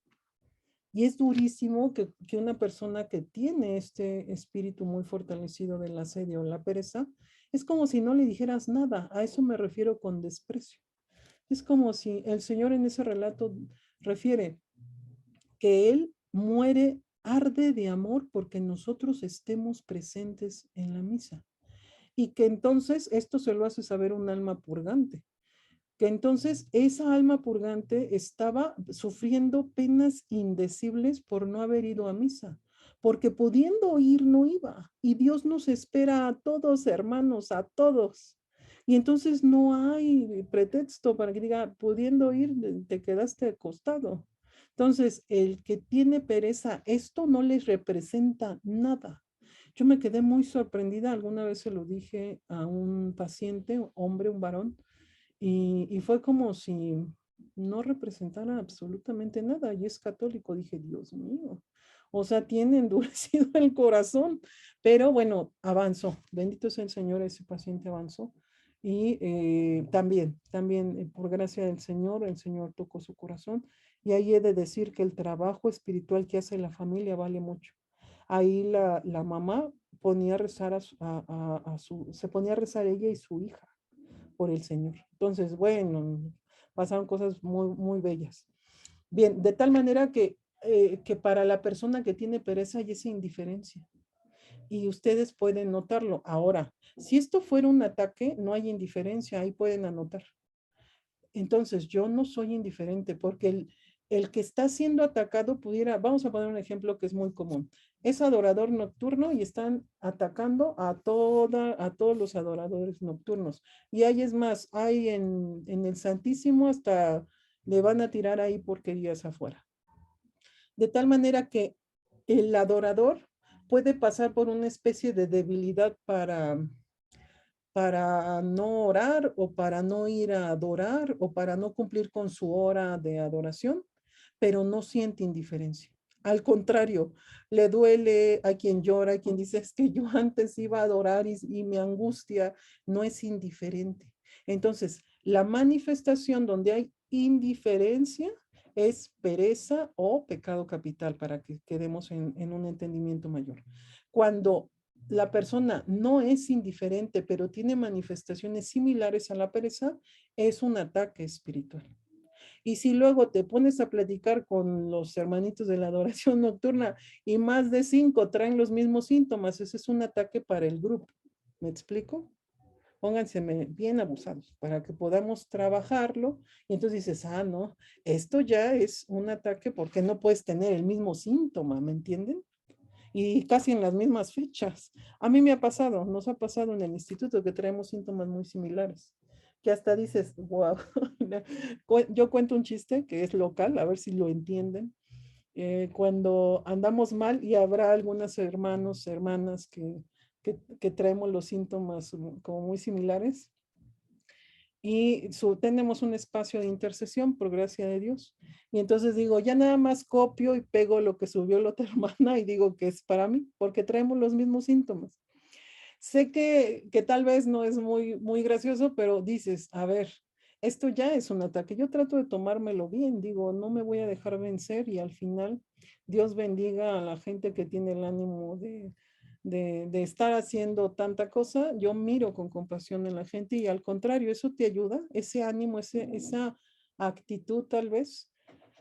Y es durísimo que una persona que tiene este espíritu muy fortalecido del asedio o la pereza, es como si no le dijeras nada. A eso me refiero con desprecio. Es como si el Señor en ese relato refiere que Él muere, arde de amor porque nosotros estemos presentes en la misa. Y que entonces esto se lo hace saber un alma purgante, que entonces esa alma purgante estaba sufriendo penas indecibles por no haber ido a misa, porque pudiendo ir no iba. Y Dios nos espera a todos, hermanos, a todos. Y entonces no hay pretexto para que diga, pudiendo ir, te quedaste acostado. Entonces, el que tiene pereza, esto no les representa nada. Yo me quedé muy sorprendida, alguna vez se lo dije a un paciente, hombre, un varón, y fue como si no representara absolutamente nada. Y es católico, dije, Dios mío. O sea, tiene endurecido el corazón. Pero bueno, avanzó. Bendito es el Señor, ese paciente avanzó. Y también por gracia del Señor, el Señor tocó su corazón. Y ahí he de decir que el trabajo espiritual que hace la familia vale mucho. Ahí la mamá ponía a rezar se ponía a rezar ella y su hija por el Señor. Entonces, bueno, pasaron cosas muy bellas. Bien, de tal manera que para la persona que tiene pereza hay esa indiferencia. Y ustedes pueden notarlo. Ahora, si esto fuera un ataque, no hay indiferencia, ahí pueden anotar. Entonces, yo no soy indiferente porque el que está siendo atacado pudiera, vamos a poner un ejemplo que es muy común, es adorador nocturno y están atacando a todos los adoradores nocturnos. Y ahí es más, hay en el Santísimo hasta le van a tirar ahí porquerías afuera. De tal manera que el adorador puede pasar por una especie de debilidad para no orar o para no ir a adorar o para no cumplir con su hora de adoración, pero no siente indiferencia. Al contrario, le duele a quien llora, a quien dice, es que yo antes iba a adorar y me angustia, no es indiferente. Entonces, la manifestación donde hay indiferencia es pereza o pecado capital, para que quedemos en un entendimiento mayor. Cuando la persona no es indiferente, pero tiene manifestaciones similares a la pereza, es un ataque espiritual. Y si luego te pones a platicar con los hermanitos de la adoración nocturna y más de 5 traen los mismos síntomas, ese es un ataque para el grupo. ¿Me explico? Pónganse bien abusados para que podamos trabajarlo. Y entonces dices, ah, no, esto ya es un ataque porque no puedes tener el mismo síntoma, ¿me entienden? Y casi en las mismas fechas. A mí me ha pasado, nos ha pasado en el instituto que traemos síntomas muy similares, que hasta dices, wow, yo cuento un chiste que es local, a ver si lo entienden. Cuando andamos mal y habrá algunos hermanos, hermanas que traemos los síntomas como muy similares, y tenemos un espacio de intercesión por gracia de Dios. Y entonces digo, ya nada más copio y pego lo que subió la otra hermana y digo que es para mí, porque traemos los mismos síntomas. Sé que tal vez no es muy gracioso, pero dices, a ver, esto ya es un ataque. Yo trato de tomármelo bien, digo, no me voy a dejar vencer y al final Dios bendiga a la gente que tiene el ánimo de estar haciendo tanta cosa. Yo miro con compasión en la gente y al contrario, eso te ayuda, ese ánimo, esa actitud tal vez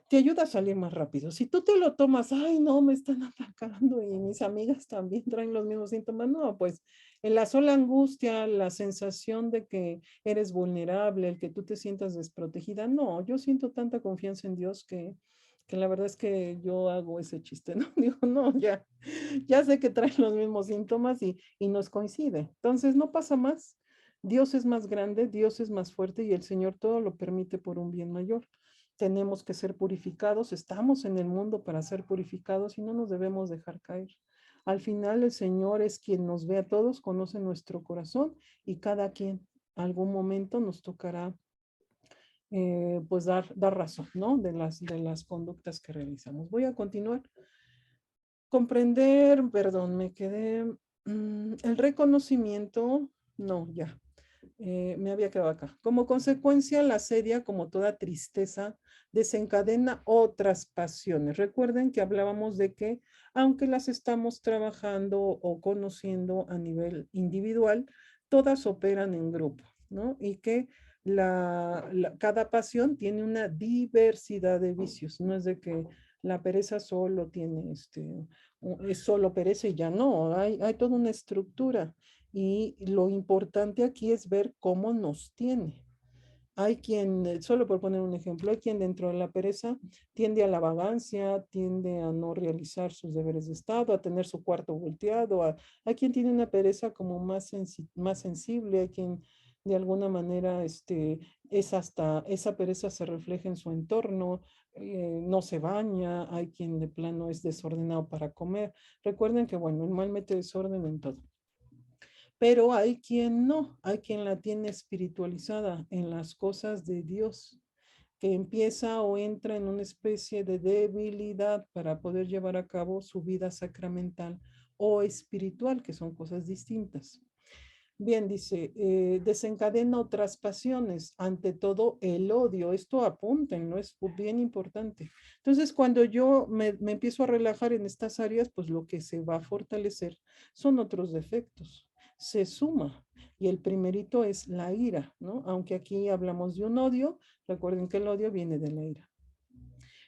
te ayuda a salir más rápido. Si tú te lo tomas, ay, no, me están atacando y mis amigas también traen los mismos síntomas, no, pues en la sola angustia, la sensación de que eres vulnerable, el que tú te sientas desprotegida, no, yo siento tanta confianza en Dios que la verdad es que yo hago ese chiste, ¿no? Digo, no, ya sé que traen los mismos síntomas y nos coincide. Entonces, no pasa más. Dios es más grande, Dios es más fuerte y el Señor todo lo permite por un bien mayor. Tenemos que ser purificados, estamos en el mundo para ser purificados y no nos debemos dejar caer. Al final el Señor es quien nos ve a todos, conoce nuestro corazón y cada quien algún momento nos tocará pues dar razón, ¿no? De las conductas que realizamos. Voy a continuar. Comprender, perdón, me quedé, el reconocimiento, no, ya, me había quedado acá. Como consecuencia, la sedia, como toda tristeza, desencadena otras pasiones. Recuerden que hablábamos de que, aunque las estamos trabajando o conociendo a nivel individual, todas operan en grupo, ¿no? Y que cada pasión tiene una diversidad de vicios. No es de que la pereza solo tiene es solo pereza y ya no, hay toda una estructura. Y lo importante aquí es ver cómo nos tiene. Hay quien, solo por poner un ejemplo, hay quien dentro de la pereza tiende a la vagancia, tiende a no realizar sus deberes de Estado, a tener su cuarto volteado, hay quien tiene una pereza como más sensible, hay quien de alguna manera es hasta, esa pereza se refleja en su entorno, no se baña, hay quien de plano es desordenado para comer. Recuerden que, bueno, el mal mete desorden en todo. Pero hay quien no, hay quien la tiene espiritualizada en las cosas de Dios, que empieza o entra en una especie de debilidad para poder llevar a cabo su vida sacramental o espiritual, que son cosas distintas. Bien, dice, desencadena otras pasiones, ante todo el odio. Esto apúntenlo, es bien importante. Entonces, cuando yo me empiezo a relajar en estas áreas, pues lo que se va a fortalecer son otros defectos. Se suma. Y el primerito es la ira, ¿no? Aunque aquí hablamos de un odio, recuerden que el odio viene de la ira.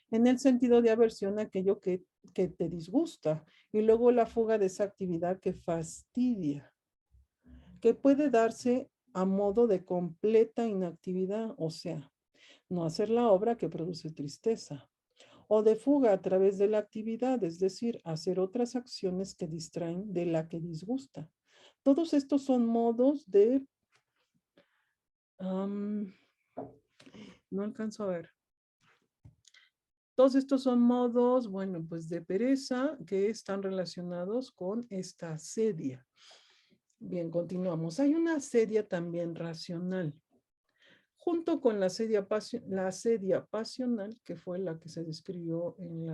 En el sentido de aversión, aquello que te disgusta. Y luego la fuga de esa actividad que fastidia, que puede darse a modo de completa inactividad, o sea, no hacer la obra que produce tristeza, o de fuga a través de la actividad, es decir, hacer otras acciones que distraen de la que disgusta. Todos estos son modos de, no alcanzo a ver. Todos estos son modos, bueno, pues de pereza que están relacionados con esta asedia. Bien, continuamos. Hay una asedia también racional. Junto con la asedia pasional, que fue la que se describió en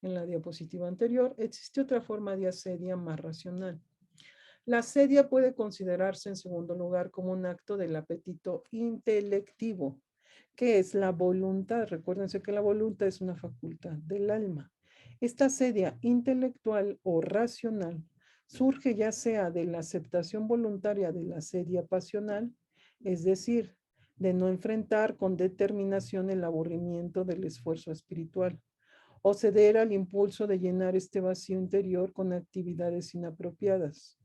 la diapositiva anterior, existe otra forma de asedia más racional. La asedia puede considerarse en segundo lugar como un acto del apetito intelectivo, que es la voluntad. Recuérdense que la voluntad es una facultad del alma. Esta asedia intelectual o racional surge ya sea de la aceptación voluntaria de la asedia pasional, es decir, de no enfrentar con determinación el aburrimiento del esfuerzo espiritual, o ceder al impulso de llenar este vacío interior con actividades inapropiadas,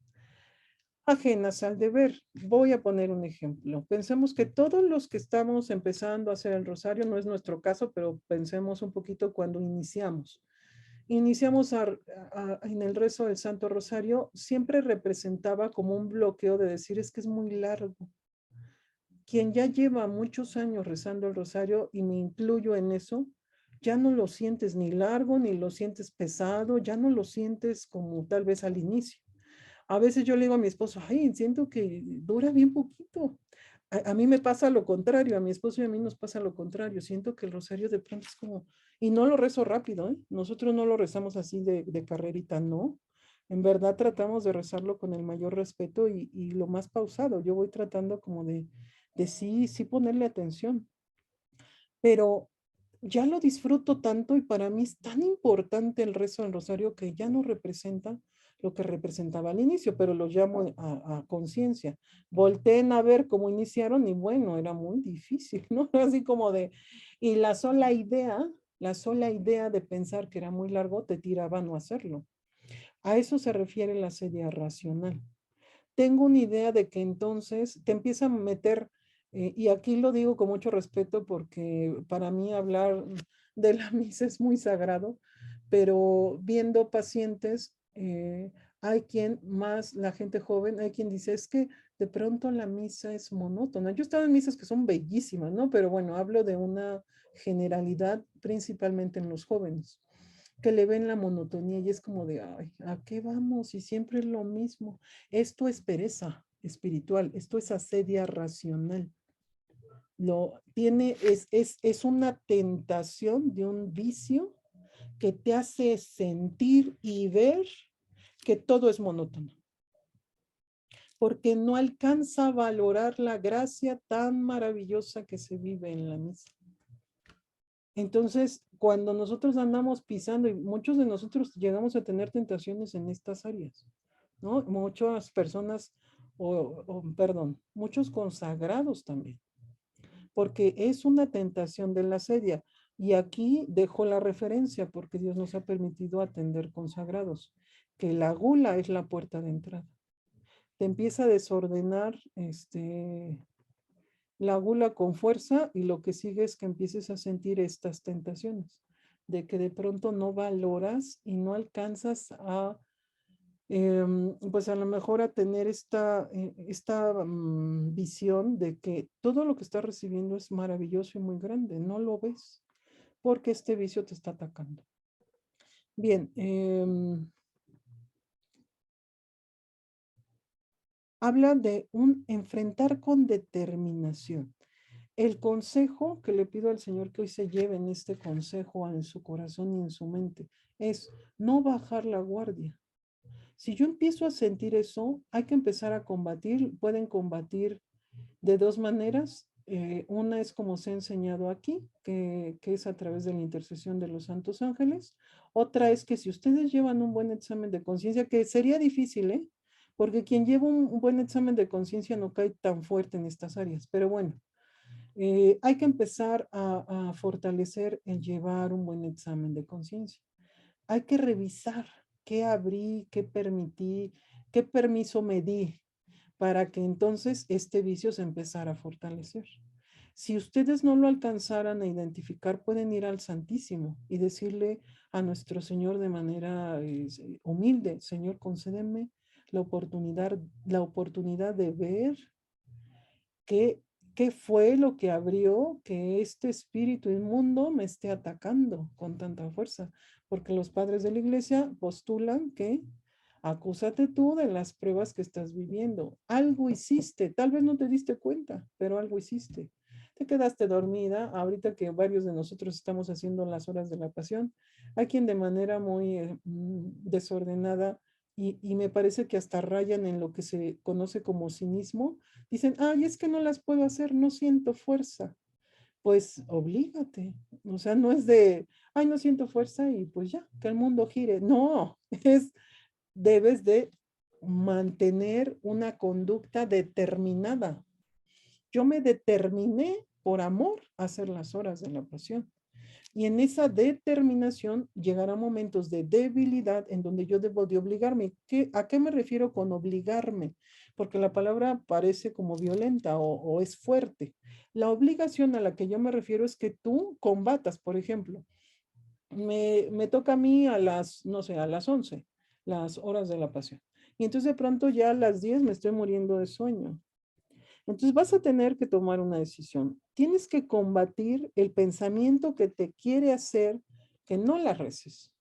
ajenas al deber. Voy a poner un ejemplo. Pensemos que todos los que estamos empezando a hacer el rosario, no es nuestro caso, pero pensemos un poquito cuando iniciamos. Iniciamos en el rezo del Santo Rosario, siempre representaba como un bloqueo de decir, es que es muy largo. Quien ya lleva muchos años rezando el rosario, y me incluyo en eso, ya no lo sientes ni largo, ni lo sientes pesado, ya no lo sientes como tal vez al inicio. A veces yo le digo a mi esposo, ay, siento que dura bien poquito. A mí me pasa lo contrario, a mi esposo y a mí nos pasa lo contrario. Siento que el rosario de pronto es como, y no lo rezo rápido, ¿eh? Nosotros no lo rezamos así de carrerita, no. En verdad tratamos de rezarlo con el mayor respeto y lo más pausado. Yo voy tratando como de sí ponerle atención. Pero ya lo disfruto tanto y para mí es tan importante el rezo del rosario que ya no representa lo que representaba al inicio, pero lo llamo a conciencia. Volteen a ver cómo iniciaron y bueno, era muy difícil, ¿no? Así como y la sola idea de pensar que era muy largo te tiraba a no hacerlo. A eso se refiere la sedia racional. Tengo una idea de que entonces te empieza a meter, y aquí lo digo con mucho respeto porque para mí hablar de la misa es muy sagrado, pero viendo pacientes, hay quien más, la gente joven, hay quien dice, es que de pronto la misa es monótona. Yo he estado en misas que son bellísimas, ¿no? Pero bueno, hablo de una generalidad, principalmente en los jóvenes, que le ven la monotonía y es como de, ay, ¿a qué vamos? Y siempre es lo mismo. Esto es pereza espiritual, esto es asedia racional. Es una tentación de un vicio que te hace sentir y ver que todo es monótono, porque no alcanza a valorar la gracia tan maravillosa que se vive en la misa. Entonces, cuando nosotros andamos pisando, y muchos de nosotros llegamos a tener tentaciones en estas áreas, ¿no? Muchas personas, perdón, muchos consagrados también, porque es una tentación de la sedia. Y aquí dejo la referencia, porque Dios nos ha permitido atender consagrados, que la gula es la puerta de entrada. Te empieza a desordenar la gula con fuerza y lo que sigue es que empieces a sentir estas tentaciones, de que de pronto no valoras y no alcanzas a, pues a lo mejor a tener esta visión de que todo lo que estás recibiendo es maravilloso y muy grande. No lo ves porque este vicio te está atacando. Bien, habla de un enfrentar con determinación. El consejo que le pido al Señor que hoy se lleve en este consejo en su corazón y en su mente es no bajar la guardia. Si yo empiezo a sentir eso, hay que empezar a combatir. Pueden combatir de dos maneras. Una es como se ha enseñado aquí, que es a través de la intercesión de los santos ángeles. Otra es que si ustedes llevan un buen examen de conciencia, que sería difícil, ¿eh? Porque quien lleva un buen examen de conciencia no cae tan fuerte en estas áreas. Pero bueno, hay que empezar a fortalecer el llevar un buen examen de conciencia. Hay que revisar qué abrí, qué permití, qué permiso me di para que entonces este vicio se empezara a fortalecer. Si ustedes no lo alcanzaran a identificar, pueden ir al Santísimo y decirle a nuestro Señor de manera humilde, Señor, concédeme la oportunidad de ver qué, qué fue lo que abrió que este espíritu inmundo me esté atacando con tanta fuerza. Porque los padres de la iglesia postulan que acúsate tú de las pruebas que estás viviendo. Algo hiciste, tal vez no te diste cuenta, pero algo hiciste. Te quedaste dormida, ahorita que varios de nosotros estamos haciendo las horas de la pasión, hay quien de manera muy desordenada y me parece que hasta rayan en lo que se conoce como cinismo, dicen, ay, es que no las puedo hacer, no siento fuerza. Pues oblígate. O sea, no es de, ay, no siento fuerza y pues ya, que el mundo gire. No, debes de mantener una conducta determinada. Yo me determiné por amor a hacer las horas de la pasión. Y en esa determinación llegará momentos de debilidad en donde yo debo de obligarme. ¿A qué me refiero con obligarme? Porque la palabra parece como violenta o es fuerte. La obligación a la que yo me refiero es que tú combatas, por ejemplo, me toca a mí a las, no sé, a las 11, las horas de la pasión. Y entonces de pronto ya a las 10 me estoy muriendo de sueño. Entonces vas a tener que tomar una decisión. Tienes que combatir el pensamiento que te quiere hacer que no la reces.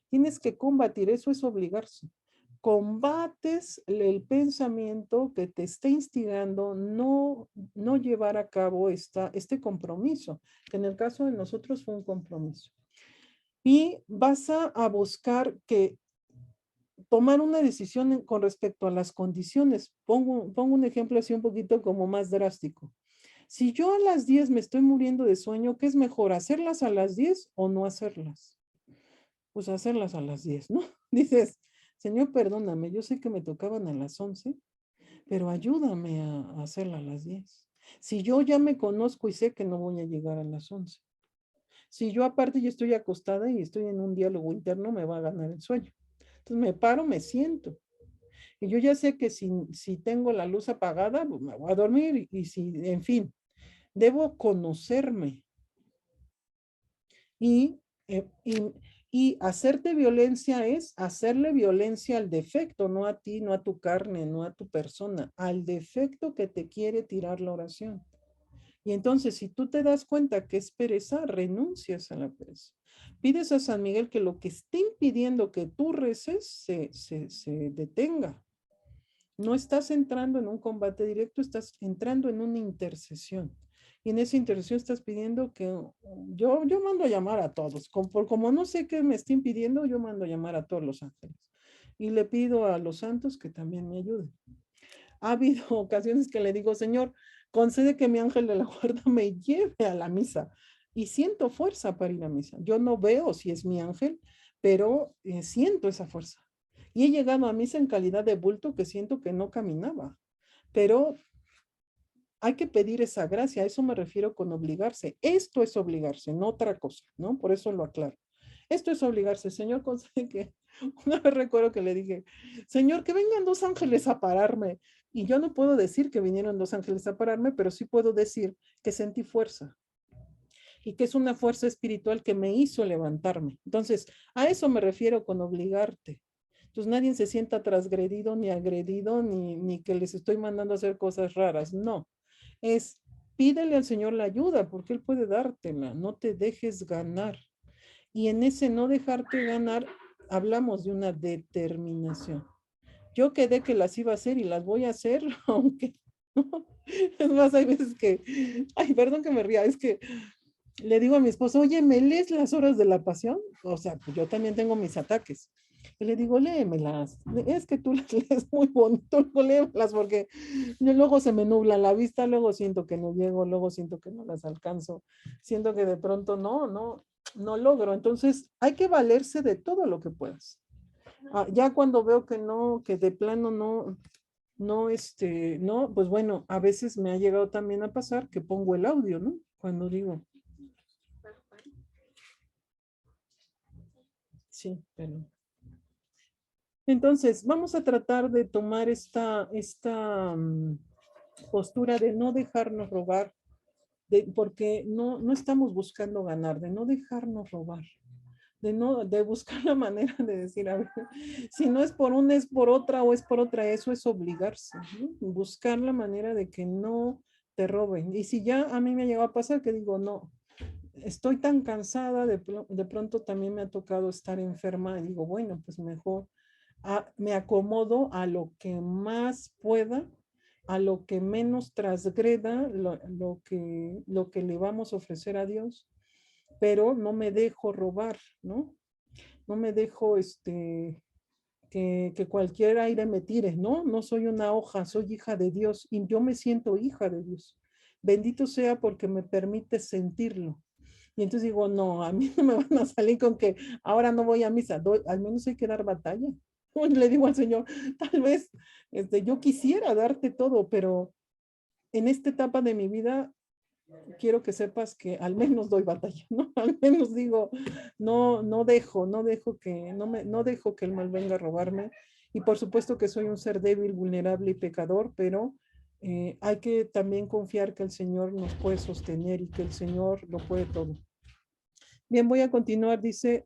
Tienes que combatir, eso es obligarse. Combates el pensamiento que te está instigando no llevar a cabo este compromiso, que en el caso de nosotros fue un compromiso. Y vas a buscar que tomar una decisión con respecto a las condiciones. Pongo un ejemplo así un poquito como más drástico. Si yo a las 10 me estoy muriendo de sueño, ¿qué es mejor? ¿Hacerlas a las 10 o no hacerlas? Pues hacerlas a las 10, ¿no? Dices, Señor, perdóname, yo sé que me tocaban a las 11, pero ayúdame a hacerlas a las 10. Si yo ya me conozco y sé que no voy a llegar a las 11. Si yo aparte ya estoy acostada y estoy en un diálogo interno, me va a ganar el sueño. Entonces me paro, me siento. Y yo ya sé que si tengo la luz apagada, pues me voy a dormir y si, en fin, debo conocerme. Y, eh, y, y hacerte violencia es hacerle violencia al defecto, no a ti, no a tu carne, no a tu persona, al defecto que te quiere tirar la oración. Y entonces, si tú te das cuenta que es pereza, renuncias a la pereza. Pides a San Miguel que lo que esté impidiendo que tú reces se detenga. No estás entrando en un combate directo, estás entrando en una intercesión. Y en esa intercesión estás pidiendo que yo mando a llamar a todos. Como no sé qué me está impidiendo, yo mando a llamar a todos los ángeles. Y le pido a los santos que también me ayuden. Ha habido ocasiones que le digo, Señor, concede que mi ángel de la guarda me lleve a la misa. Y siento fuerza para ir a misa. Yo no veo si es mi ángel, pero siento esa fuerza. Y he llegado a misa en calidad de bulto que siento que no caminaba. Pero hay que pedir esa gracia, a eso me refiero con obligarse. Esto es obligarse, no otra cosa, ¿no? Por eso lo aclaro. Esto es obligarse. Señor, concede que una vez recuerdo que le dije, Señor, que vengan dos ángeles a pararme. Y yo no puedo decir que vinieron dos ángeles a pararme, pero sí puedo decir que sentí fuerza y que es una fuerza espiritual que me hizo levantarme. Entonces, a eso me refiero con obligarte. Entonces, nadie se sienta transgredido ni agredido, ni que les estoy mandando a hacer cosas raras. No, es pídele al Señor la ayuda porque Él puede dártela. No te dejes ganar. Y en ese no dejarte ganar, hablamos de una determinación. Yo quedé que las iba a hacer y las voy a hacer, aunque no. Es más, hay veces que, ay, perdón que me ría, es que le digo a mi esposo, oye, ¿me lees las horas de la pasión? O sea, pues yo también tengo mis ataques. Y le digo, léemelas. Es que tú las lees muy bonito, no léemelas porque yo luego se me nubla la vista, luego siento que no llego, luego siento que no las alcanzo, siento que de pronto no logro. Entonces hay que valerse de todo lo que puedas. Ya cuando veo que no, que de plano no, pues bueno, a veces me ha llegado también a pasar que pongo el audio, ¿no? Cuando digo, sí, pero entonces, vamos a tratar de tomar esta postura de no dejarnos robar, porque no estamos buscando ganar, de no dejarnos robar, de buscar la manera de decir, a ver, si no es por una, es por otra o es por otra, eso es obligarse, ¿no? Buscar la manera de que no te roben. Y si ya a mí me llegó a pasar que digo, no, estoy tan cansada, de pronto también me ha tocado estar enferma y digo, bueno, pues mejor me acomodo a lo que más pueda, a lo que menos transgreda lo que le vamos a ofrecer a Dios, pero no me dejo robar, ¿no? No me dejo que cualquier aire me tire, ¿no? No soy una hoja, soy hija de Dios y yo me siento hija de Dios. Bendito sea porque me permite sentirlo. Y entonces digo, no, a mí no me van a salir con que ahora no voy a misa, al menos hay que dar batalla. Le digo al Señor, tal vez yo quisiera darte todo, pero en esta etapa de mi vida quiero que sepas que al menos doy batalla, ¿no? Al menos digo, no dejo que el mal venga a robarme. Y por supuesto que soy un ser débil, vulnerable y pecador, pero hay que también confiar que el Señor nos puede sostener y que el Señor lo puede todo. Bien, voy a continuar, dice,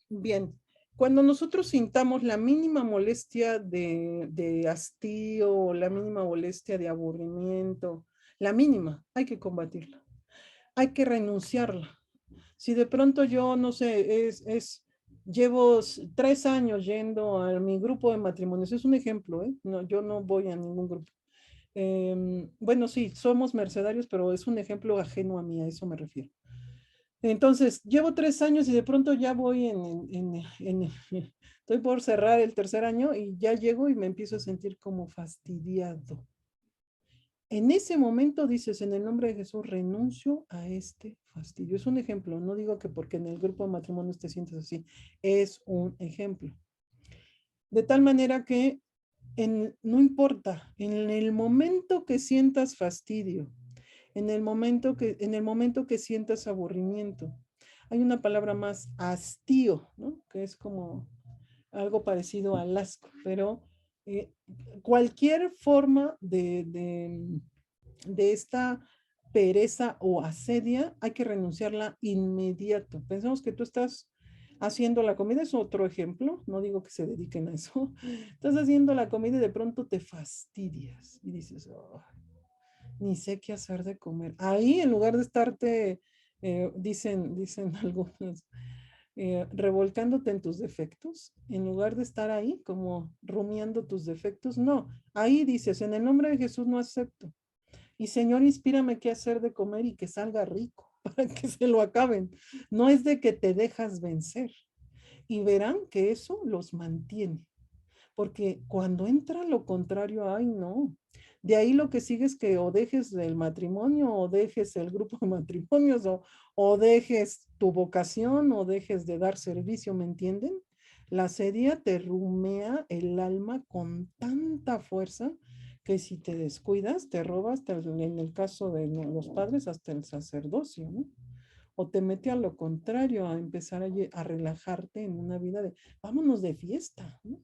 bien, cuando nosotros sintamos la mínima molestia de hastío, la mínima molestia de aburrimiento, la mínima, hay que combatirla, hay que renunciarla. Si de pronto yo, no sé, llevo 3 años yendo a mi grupo de matrimonios, es un ejemplo, ¿eh? No, yo no voy a ningún grupo. Bueno, sí, somos mercedarios, pero es un ejemplo ajeno a mí, a eso me refiero. Entonces, llevo 3 años y de pronto ya voy estoy por cerrar el tercer año y ya llego y me empiezo a sentir como fastidiado. En ese momento dices, en el nombre de Jesús, renuncio a este fastidio. Es un ejemplo, no digo que porque en el grupo de matrimonios te sientes así, es un ejemplo. De tal manera que no importa, en el momento que sientas fastidio, en el momento que sientas aburrimiento. Hay una palabra más, hastío, ¿no? Que es como algo parecido al asco, pero eh, cualquier forma de esta pereza o asedia, hay que renunciarla inmediato. Pensemos que tú estás haciendo la comida, es otro ejemplo, no digo que se dediquen a eso. Estás haciendo la comida y de pronto te fastidias y dices, oh, ni sé qué hacer de comer. Ahí, en lugar de estarte, dicen algunos, revolcándote en tus defectos, en lugar de estar ahí como rumiando tus defectos, no, ahí dices, en el nombre de Jesús no acepto. Y Señor, inspírame qué hacer de comer y que salga rico para que se lo acaben. No es de que te dejas vencer. Y verán que eso los mantiene. Porque cuando entra lo contrario, ay no. De ahí lo que sigue es que o dejes el matrimonio, o dejes el grupo de matrimonios, o dejes tu vocación, o dejes de dar servicio, ¿me entienden? La sedia te rumea el alma con tanta fuerza que si te descuidas, te robas, en el caso de los padres, hasta el sacerdocio, ¿no? O te mete a lo contrario, a empezar a relajarte en una vida de, vámonos de fiesta, ¿no?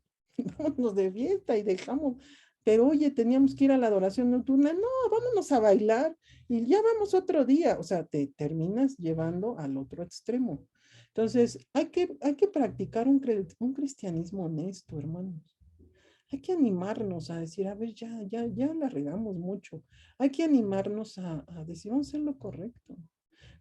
Vámonos de fiesta y dejamos, pero oye, teníamos que ir a la adoración nocturna, no, vámonos a bailar y ya vamos otro día, o sea, te terminas llevando al otro extremo. Entonces, hay que practicar un cristianismo honesto, hermanos. Hay que animarnos a decir, a ver, ya la regamos mucho. Hay que animarnos a decir, vamos a hacer lo correcto.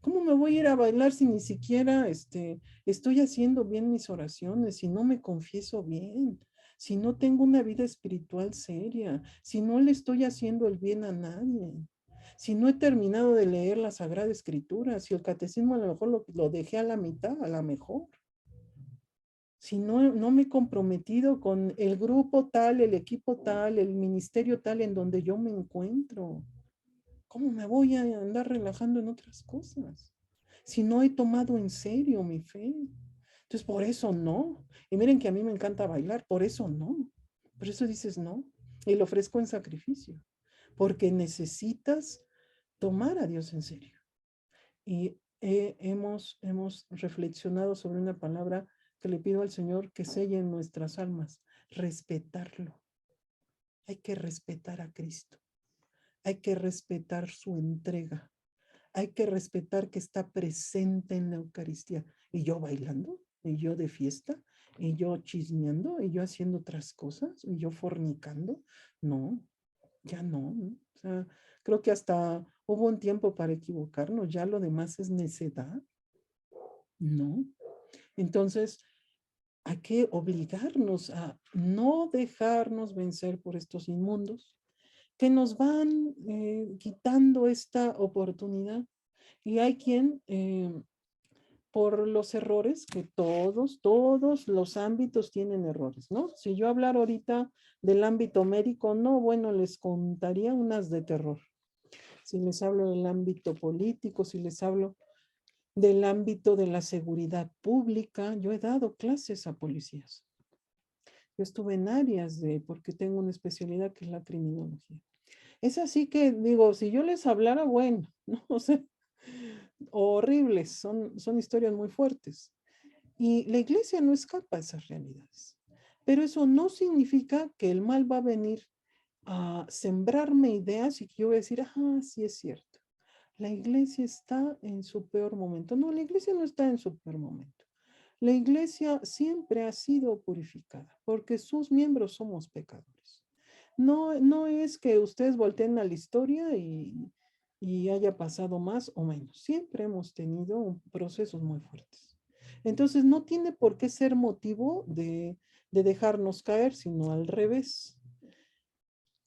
¿Cómo me voy a ir a bailar si ni siquiera estoy haciendo bien mis oraciones, si no me confieso bien, si no tengo una vida espiritual seria, si no le estoy haciendo el bien a nadie, si no he terminado de leer la Sagrada Escritura, si el catecismo a lo mejor lo dejé a la mitad, a lo mejor? Si no me he comprometido con el grupo tal, el equipo tal, el ministerio tal en donde yo me encuentro, ¿cómo me voy a andar relajando en otras cosas? Si no he tomado en serio mi fe. Entonces, por eso no. Y miren que a mí me encanta bailar, por eso no. Por eso dices no. Y lo ofrezco en sacrificio. Porque necesitas tomar a Dios en serio. Y hemos reflexionado sobre una palabra que le pido al Señor que selle en nuestras almas. Respetarlo. Hay que respetar a Cristo. Hay que respetar su entrega. Hay que respetar que está presente en la Eucaristía. Y yo bailando, y yo de fiesta, y yo chismeando, y yo haciendo otras cosas, y yo fornicando. No, ya no. ¿No? O sea, creo que hasta hubo un tiempo para equivocarnos, ya lo demás es necedad. No. Entonces, hay que obligarnos a no dejarnos vencer por estos inmundos que nos van quitando esta oportunidad. Y hay quien, por los errores, que todos los ámbitos tienen errores, ¿no? Si yo hablar ahorita del ámbito médico, no, bueno, les contaría unas de terror. Si les hablo del ámbito político, si les hablo del ámbito de la seguridad pública, yo he dado clases a policías. Yo estuve en áreas porque tengo una especialidad que es la criminología. Es así que digo, si yo les hablara, bueno, no o sea, horribles, son historias muy fuertes. Y la iglesia no escapa a esas realidades. Pero eso no significa que el mal va a venir a sembrarme ideas y que yo voy a decir, ah, sí es cierto. La iglesia está en su peor momento. No, la iglesia no está en su peor momento. La iglesia siempre ha sido purificada porque sus miembros somos pecadores. No es que ustedes volteen a la historia y haya pasado más o menos. Siempre hemos tenido procesos muy fuertes. Entonces, no tiene por qué ser motivo de dejarnos caer, sino al revés.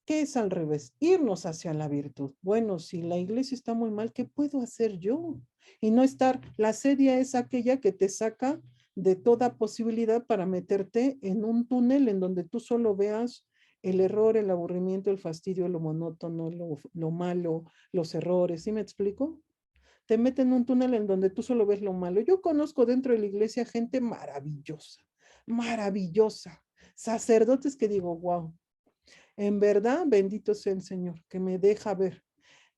¿Qué es al revés? Irnos hacia la virtud. Bueno, si la iglesia está muy mal, ¿qué puedo hacer yo? Y no estar, la sedia es aquella que te saca de toda posibilidad para meterte en un túnel en donde tú solo veas el error, el aburrimiento, el fastidio, lo monótono, lo malo, los errores. ¿Sí me explico? Te meten en un túnel en donde tú solo ves lo malo. Yo conozco dentro de la iglesia gente maravillosa, maravillosa. Sacerdotes que digo, wow, en verdad, bendito sea el Señor, que me deja ver.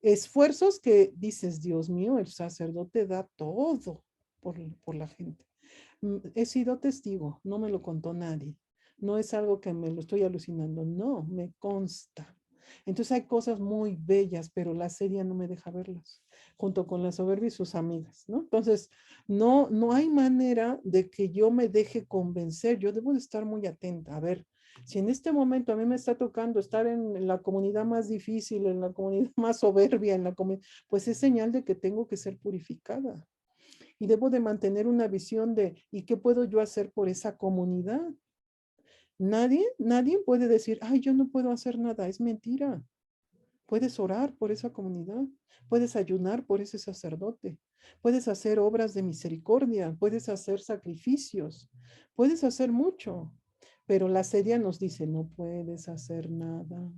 esfuerzos que dices, Dios mío, el sacerdote da todo por la gente. He sido testigo, no me lo contó nadie. No es algo que me lo estoy alucinando, no, me consta. Entonces hay cosas muy bellas, pero la serie no me deja verlas, junto con la soberbia y sus amigas, ¿no? Entonces, no hay manera de que yo me deje convencer, yo debo de estar muy atenta. A ver, si en este momento a mí me está tocando estar en la comunidad más difícil, en la comunidad más soberbia, pues es señal de que tengo que ser purificada y debo de mantener una visión de, ¿y qué puedo yo hacer por esa comunidad? Nadie puede decir, ay, yo no puedo hacer nada, es mentira. Puedes orar por esa comunidad, puedes ayunar por ese sacerdote, puedes hacer obras de misericordia, puedes hacer sacrificios, puedes hacer mucho, pero la serie nos dice, no puedes hacer nada,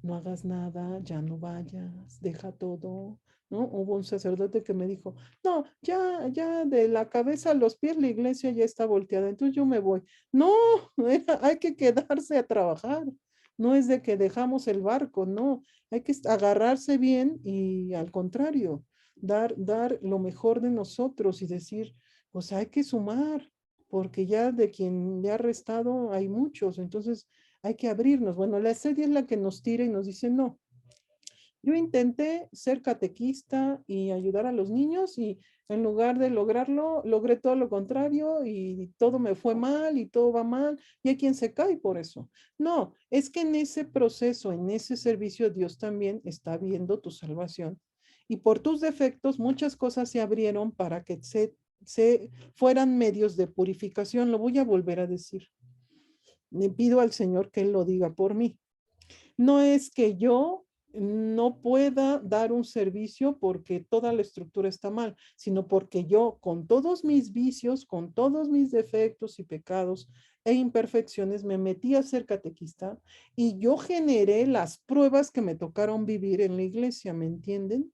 no hagas nada, ya no vayas, deja todo, ¿no? Hubo un sacerdote que me dijo, no, ya de la cabeza a los pies la iglesia ya está volteada, entonces yo me voy. No, hay que quedarse a trabajar. No es de que dejamos el barco, no, hay que agarrarse bien y al contrario, dar lo mejor de nosotros y decir, pues hay que sumar, porque ya de quien le ha restado hay muchos, entonces hay que abrirnos. Bueno, la serie es la que nos tira y nos dice, no, yo intenté ser catequista y ayudar a los niños y en lugar de lograrlo, logré todo lo contrario y todo me fue mal y todo va mal y hay quien se cae por eso. No, es que en ese proceso, en ese servicio, Dios también está viendo tu salvación. Y por tus defectos, muchas cosas se abrieron para que se fueran medios de purificación. Lo voy a volver a decir. Le pido al Señor que Él lo diga por mí. No es que yo no pueda dar un servicio porque toda la estructura está mal, sino porque yo con todos mis vicios, con todos mis defectos y pecados e imperfecciones me metí a ser catequista y yo generé las pruebas que me tocaron vivir en la iglesia, ¿me entienden?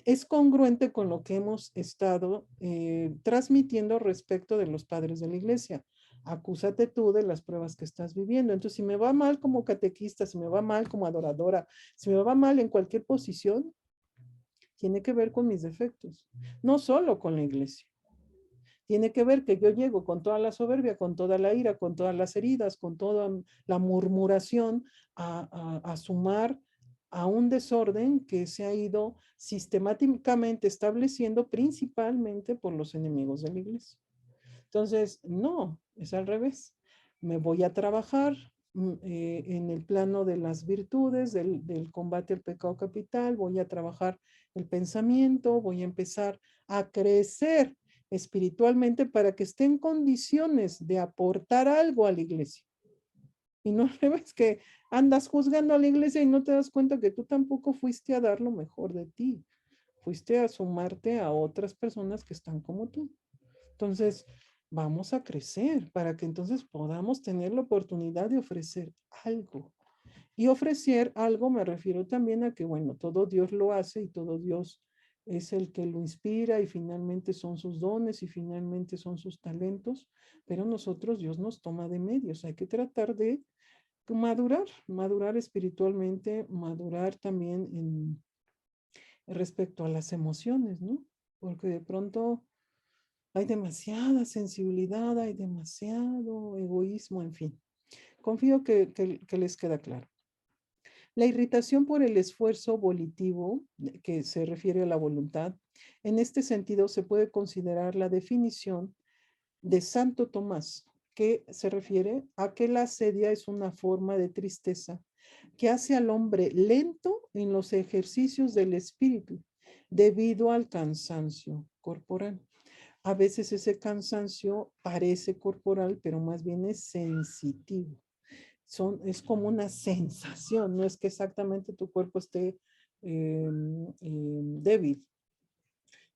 Es congruente con lo que hemos estado transmitiendo respecto de los padres de la iglesia. Acúsate tú de las pruebas que estás viviendo. Entonces, si me va mal como catequista, si me va mal como adoradora, si me va mal en cualquier posición, tiene que ver con mis defectos, no solo con la iglesia. Tiene que ver que yo llego con toda la soberbia, con toda la ira, con todas las heridas, con toda la murmuración a sumar a un desorden que se ha ido sistemáticamente estableciendo principalmente por los enemigos de la iglesia. Entonces, no, es al revés. Me voy a trabajar en el plano de las virtudes, del combate al pecado capital, voy a trabajar el pensamiento, voy a empezar a crecer espiritualmente para que esté en condiciones de aportar algo a la iglesia. Y no ves que andas juzgando a la iglesia y no te das cuenta que tú tampoco fuiste a dar lo mejor de ti. Fuiste a sumarte a otras personas que están como tú. Entonces, vamos a crecer para que entonces podamos tener la oportunidad de ofrecer algo. Y ofrecer algo me refiero también a que, bueno, todo Dios lo hace y todo Dios es el que lo inspira y finalmente son sus dones y finalmente son sus talentos, pero nosotros Dios nos toma de medios. Hay que tratar de madurar espiritualmente, madurar también respecto a las emociones, ¿no? Porque de pronto hay demasiada sensibilidad, hay demasiado egoísmo, en fin. Confío que les queda claro. La irritación por el esfuerzo volitivo, que se refiere a la voluntad, en este sentido se puede considerar la definición de Santo Tomás, que se refiere a que la asedia es una forma de tristeza que hace al hombre lento en los ejercicios del espíritu debido al cansancio corporal. A veces ese cansancio parece corporal, pero más bien es sensitivo. Es como una sensación, no es que exactamente tu cuerpo esté débil.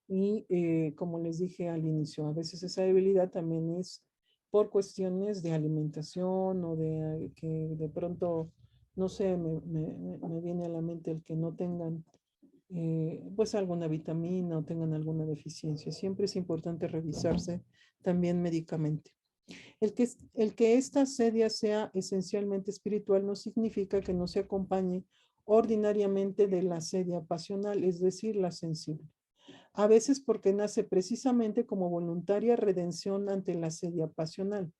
Y como les dije al inicio, a veces esa debilidad también es por cuestiones de alimentación o de que de pronto, no sé, me viene a la mente el que no tengan pues alguna vitamina o tengan alguna deficiencia. Siempre es importante revisarse también médicamente. El que esta sedia sea esencialmente espiritual no significa que no se acompañe ordinariamente de la sedia pasional, es decir, la sensible. A veces porque nace precisamente como voluntaria redención ante la sedia pasional.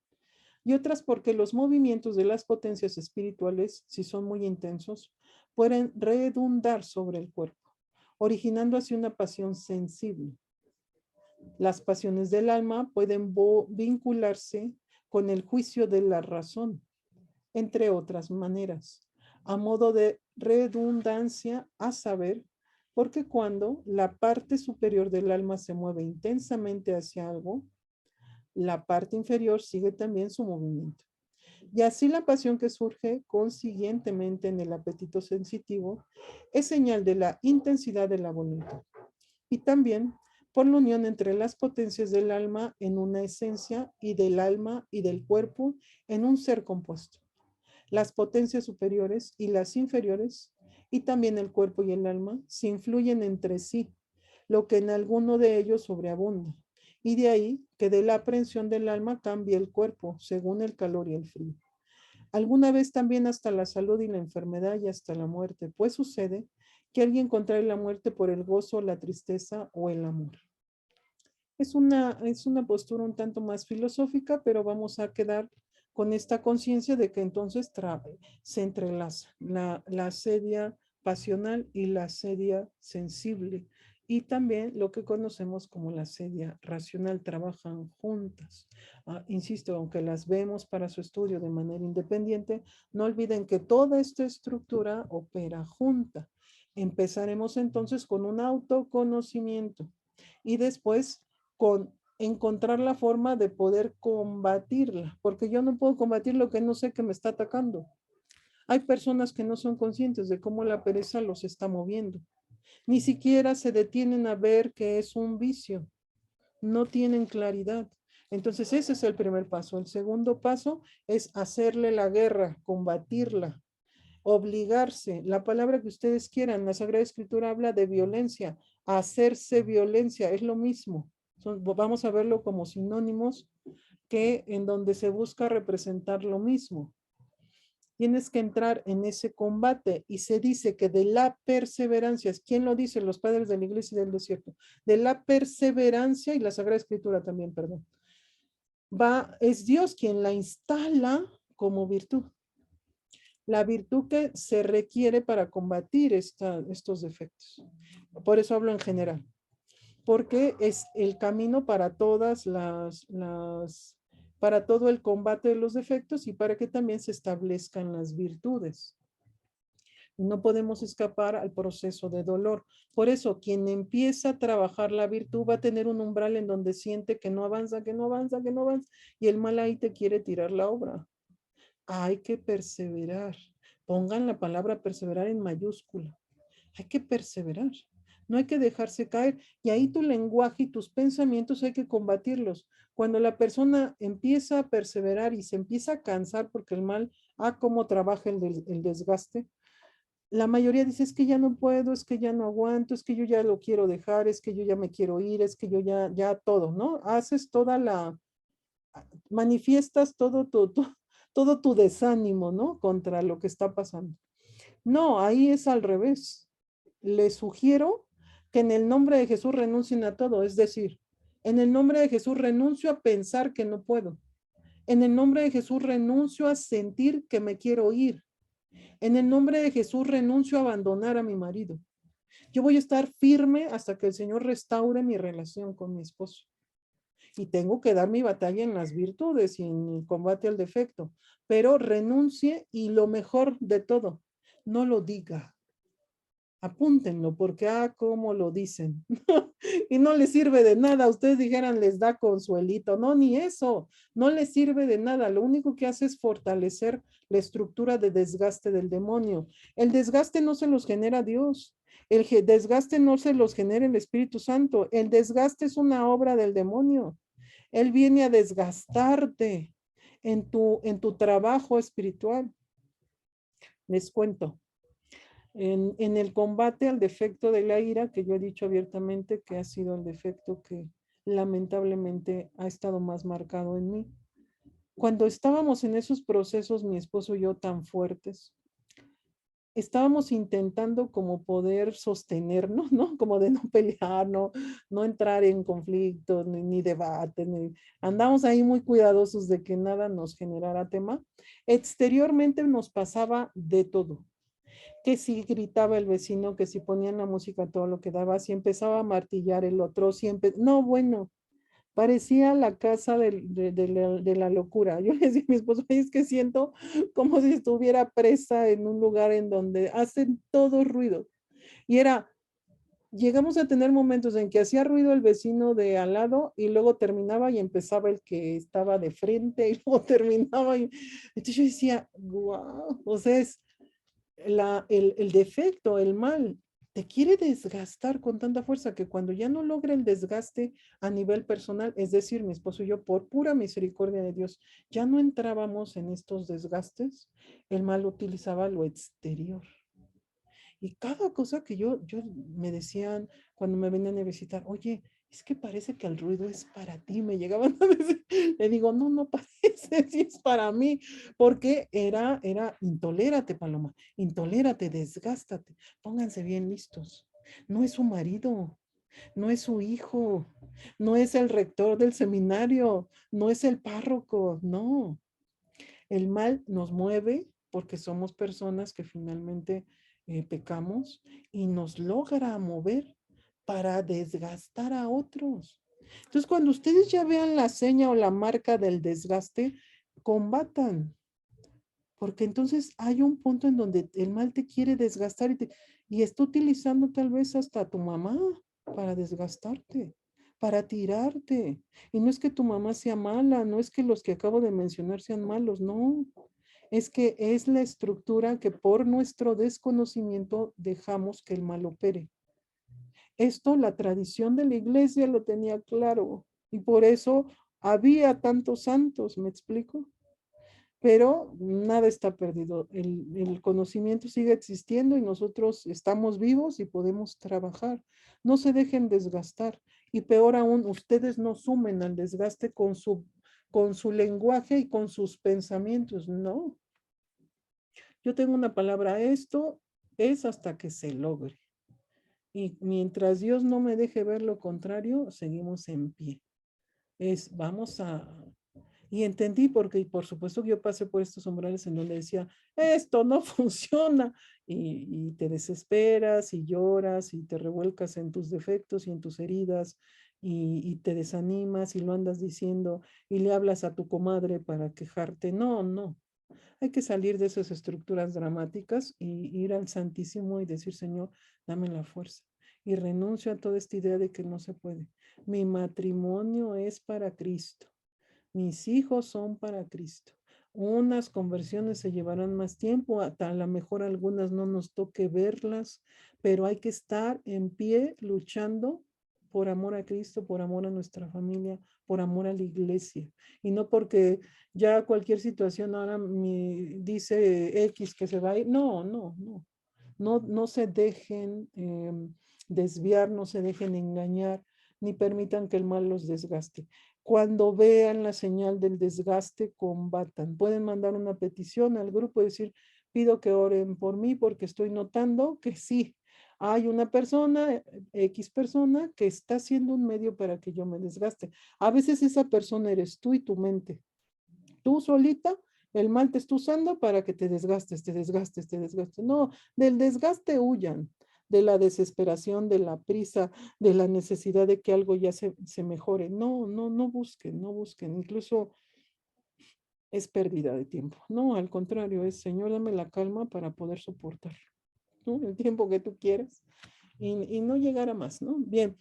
Y otras porque los movimientos de las potencias espirituales, si son muy intensos, pueden redundar sobre el cuerpo, originando así una pasión sensible. Las pasiones del alma pueden vincularse con el juicio de la razón, entre otras maneras, a modo de redundancia, a saber, porque cuando la parte superior del alma se mueve intensamente hacia algo, la parte inferior sigue también su movimiento. Y así la pasión que surge consiguientemente en el apetito sensitivo es señal de la intensidad de la voluntad. Y también por la unión entre las potencias del alma en una esencia y del alma y del cuerpo en un ser compuesto. Las potencias superiores y las inferiores y también el cuerpo y el alma se influyen entre sí, lo que en alguno de ellos sobreabunda. Y de ahí que de la aprehensión del alma cambie el cuerpo según el calor y el frío. Alguna vez también hasta la salud y la enfermedad y hasta la muerte, pues sucede que alguien contrae la muerte por el gozo, la tristeza o el amor. Es una postura un tanto más filosófica, pero vamos a quedar con esta conciencia de que entonces se entrelaza la sedia pasional y la sedia sensible. Y también lo que conocemos como la sedia racional trabajan juntas. Insisto, aunque las vemos para su estudio de manera independiente, no olviden que toda esta estructura opera junta. Empezaremos entonces con un autoconocimiento y después con encontrar la forma de poder combatirla, porque yo no puedo combatir lo que no sé que me está atacando. Hay personas que no son conscientes de cómo la pereza los está moviendo. Ni siquiera se detienen a ver que es un vicio. No tienen claridad. Entonces ese es el primer paso. El segundo paso es hacerle la guerra, combatirla, obligarse. La palabra que ustedes quieran, la Sagrada Escritura habla de violencia. Hacerse violencia es lo mismo. Vamos a verlo como sinónimos que en donde se busca representar lo mismo. Tienes que entrar en ese combate y se dice que de la perseverancia, ¿quién lo dice? Los padres de la iglesia y del desierto. De la perseverancia y la Sagrada Escritura también, perdón. Es Dios quien la instala como virtud. La virtud que se requiere para combatir estos defectos. Por eso hablo en general. Porque es el camino para todas para todo el combate de los defectos y para que también se establezcan las virtudes. No podemos escapar al proceso de dolor. Por eso, quien empieza a trabajar la virtud va a tener un umbral en donde siente que no avanza, que no avanza, que no avanza, y el mal ahí te quiere tirar la obra. Hay que perseverar. Pongan la palabra perseverar en mayúscula. Hay que perseverar. No hay que dejarse caer. Y ahí tu lenguaje y tus pensamientos hay que combatirlos. Cuando la persona empieza a perseverar y se empieza a cansar porque el mal, cómo trabaja el desgaste, la mayoría dice, es que ya no puedo, es que ya no aguanto, es que yo ya lo quiero dejar, es que yo ya me quiero ir, es que yo ya todo, ¿no? Haces manifiestas todo tu desánimo, ¿no? Contra lo que está pasando. No, ahí es al revés. Les sugiero que en el nombre de Jesús renuncien a todo, es decir, en el nombre de Jesús renuncio a pensar que no puedo. En el nombre de Jesús renuncio a sentir que me quiero ir. En el nombre de Jesús renuncio a abandonar a mi marido. Yo voy a estar firme hasta que el Señor restaure mi relación con mi esposo. Y tengo que dar mi batalla en las virtudes y en el combate al defecto. Pero renuncie y lo mejor de todo, no lo diga. Apúntenlo porque, cómo lo dicen. Y no les sirve de nada. Ustedes dijeran, les da consuelito. No, ni eso. No les sirve de nada. Lo único que hace es fortalecer la estructura de desgaste del demonio. El desgaste no se los genera Dios. El desgaste no se los genera el Espíritu Santo. El desgaste es una obra del demonio. Él viene a desgastarte en tu trabajo espiritual. Les cuento. En el combate al defecto de la ira, que yo he dicho abiertamente que ha sido el defecto que lamentablemente ha estado más marcado en mí. Cuando estábamos en esos procesos, mi esposo y yo tan fuertes, estábamos intentando como poder sostenernos, ¿no? Como de no pelear, no entrar en conflictos, ni debate, andamos ahí muy cuidadosos de que nada nos generara tema. Exteriormente nos pasaba de todo, que si gritaba el vecino, que si ponían la música todo lo que daba, si empezaba a martillar el otro, siempre, no, bueno, parecía la casa de la locura. Yo le decía a mi esposo, "Ay, es que siento como si estuviera presa en un lugar en donde hacen todo ruido". Y era, llegamos a tener momentos en que hacía ruido el vecino de al lado y luego terminaba y empezaba el que estaba de frente y luego terminaba. Entonces yo decía, wow, o sea, es el defecto, el mal, te quiere desgastar con tanta fuerza que cuando ya no logra el desgaste a nivel personal, es decir, mi esposo y yo, por pura misericordia de Dios, ya no entrábamos en estos desgastes, el mal utilizaba lo exterior. Y cada cosa que yo me decían cuando me venían a visitar, oye, es que parece que el ruido es para ti, me llegaban a decir, le digo, no, no parece, sí es para mí, porque era, intolérate, Paloma, intolérate, desgástate, pónganse bien listos. No es su marido, no es su hijo, no es el rector del seminario, no es el párroco, no. El mal nos mueve porque somos personas que finalmente pecamos y nos logra mover para desgastar a otros. Entonces, cuando ustedes ya vean la seña o la marca del desgaste, combatan, porque entonces hay un punto en donde el mal te quiere desgastar y está utilizando tal vez hasta a tu mamá para desgastarte, para tirarte. Y no es que tu mamá sea mala, no es que los que acabo de mencionar sean malos, no. Es que es la estructura que por nuestro desconocimiento dejamos que el mal opere. Esto la tradición de la iglesia lo tenía claro y por eso había tantos santos, ¿me explico? Pero nada está perdido. El conocimiento sigue existiendo y nosotros estamos vivos y podemos trabajar. No se dejen desgastar. Y peor aún, ustedes no sumen al desgaste con su lenguaje y con sus pensamientos. No. Yo tengo una palabra, esto es hasta que se logre. Y mientras Dios no me deje ver lo contrario, seguimos en pie. Vamos a, y entendí porque, por supuesto, que yo pasé por estos umbrales en donde decía, esto no funciona, y te desesperas y lloras y te revuelcas en tus defectos y en tus heridas y te desanimas y lo andas diciendo y le hablas a tu comadre para quejarte. No, no. Hay que salir de esas estructuras dramáticas y ir al Santísimo y decir, Señor, dame la fuerza. Y renuncio a toda esta idea de que no se puede. Mi matrimonio es para Cristo. Mis hijos son para Cristo. Unas conversiones se llevarán más tiempo, a lo mejor algunas no nos toque verlas, pero hay que estar en pie luchando por amor a Cristo, por amor a nuestra familia, por amor a la iglesia. Y no porque ya cualquier situación ahora me dice X que se va a ir. No, no, no. No se dejen desviar, no se dejen engañar, ni permitan que el mal los desgaste. Cuando vean la señal del desgaste, combatan. Pueden mandar una petición al grupo y decir, pido que oren por mí porque estoy notando que sí, hay una persona, X persona, que está haciendo un medio para que yo me desgaste. A veces esa persona eres tú y tu mente. Tú solita, el mal te está usando para que te desgastes, te desgastes, te desgastes. No, del desgaste huyan, de la desesperación, de la prisa, de la necesidad de que algo ya se mejore. No, no, no busquen, no busquen. Incluso es pérdida de tiempo. No, al contrario, es Señor, dame la calma para poder soportar, ¿no? El tiempo que tú quieras y no llegar a más, ¿no? Bien,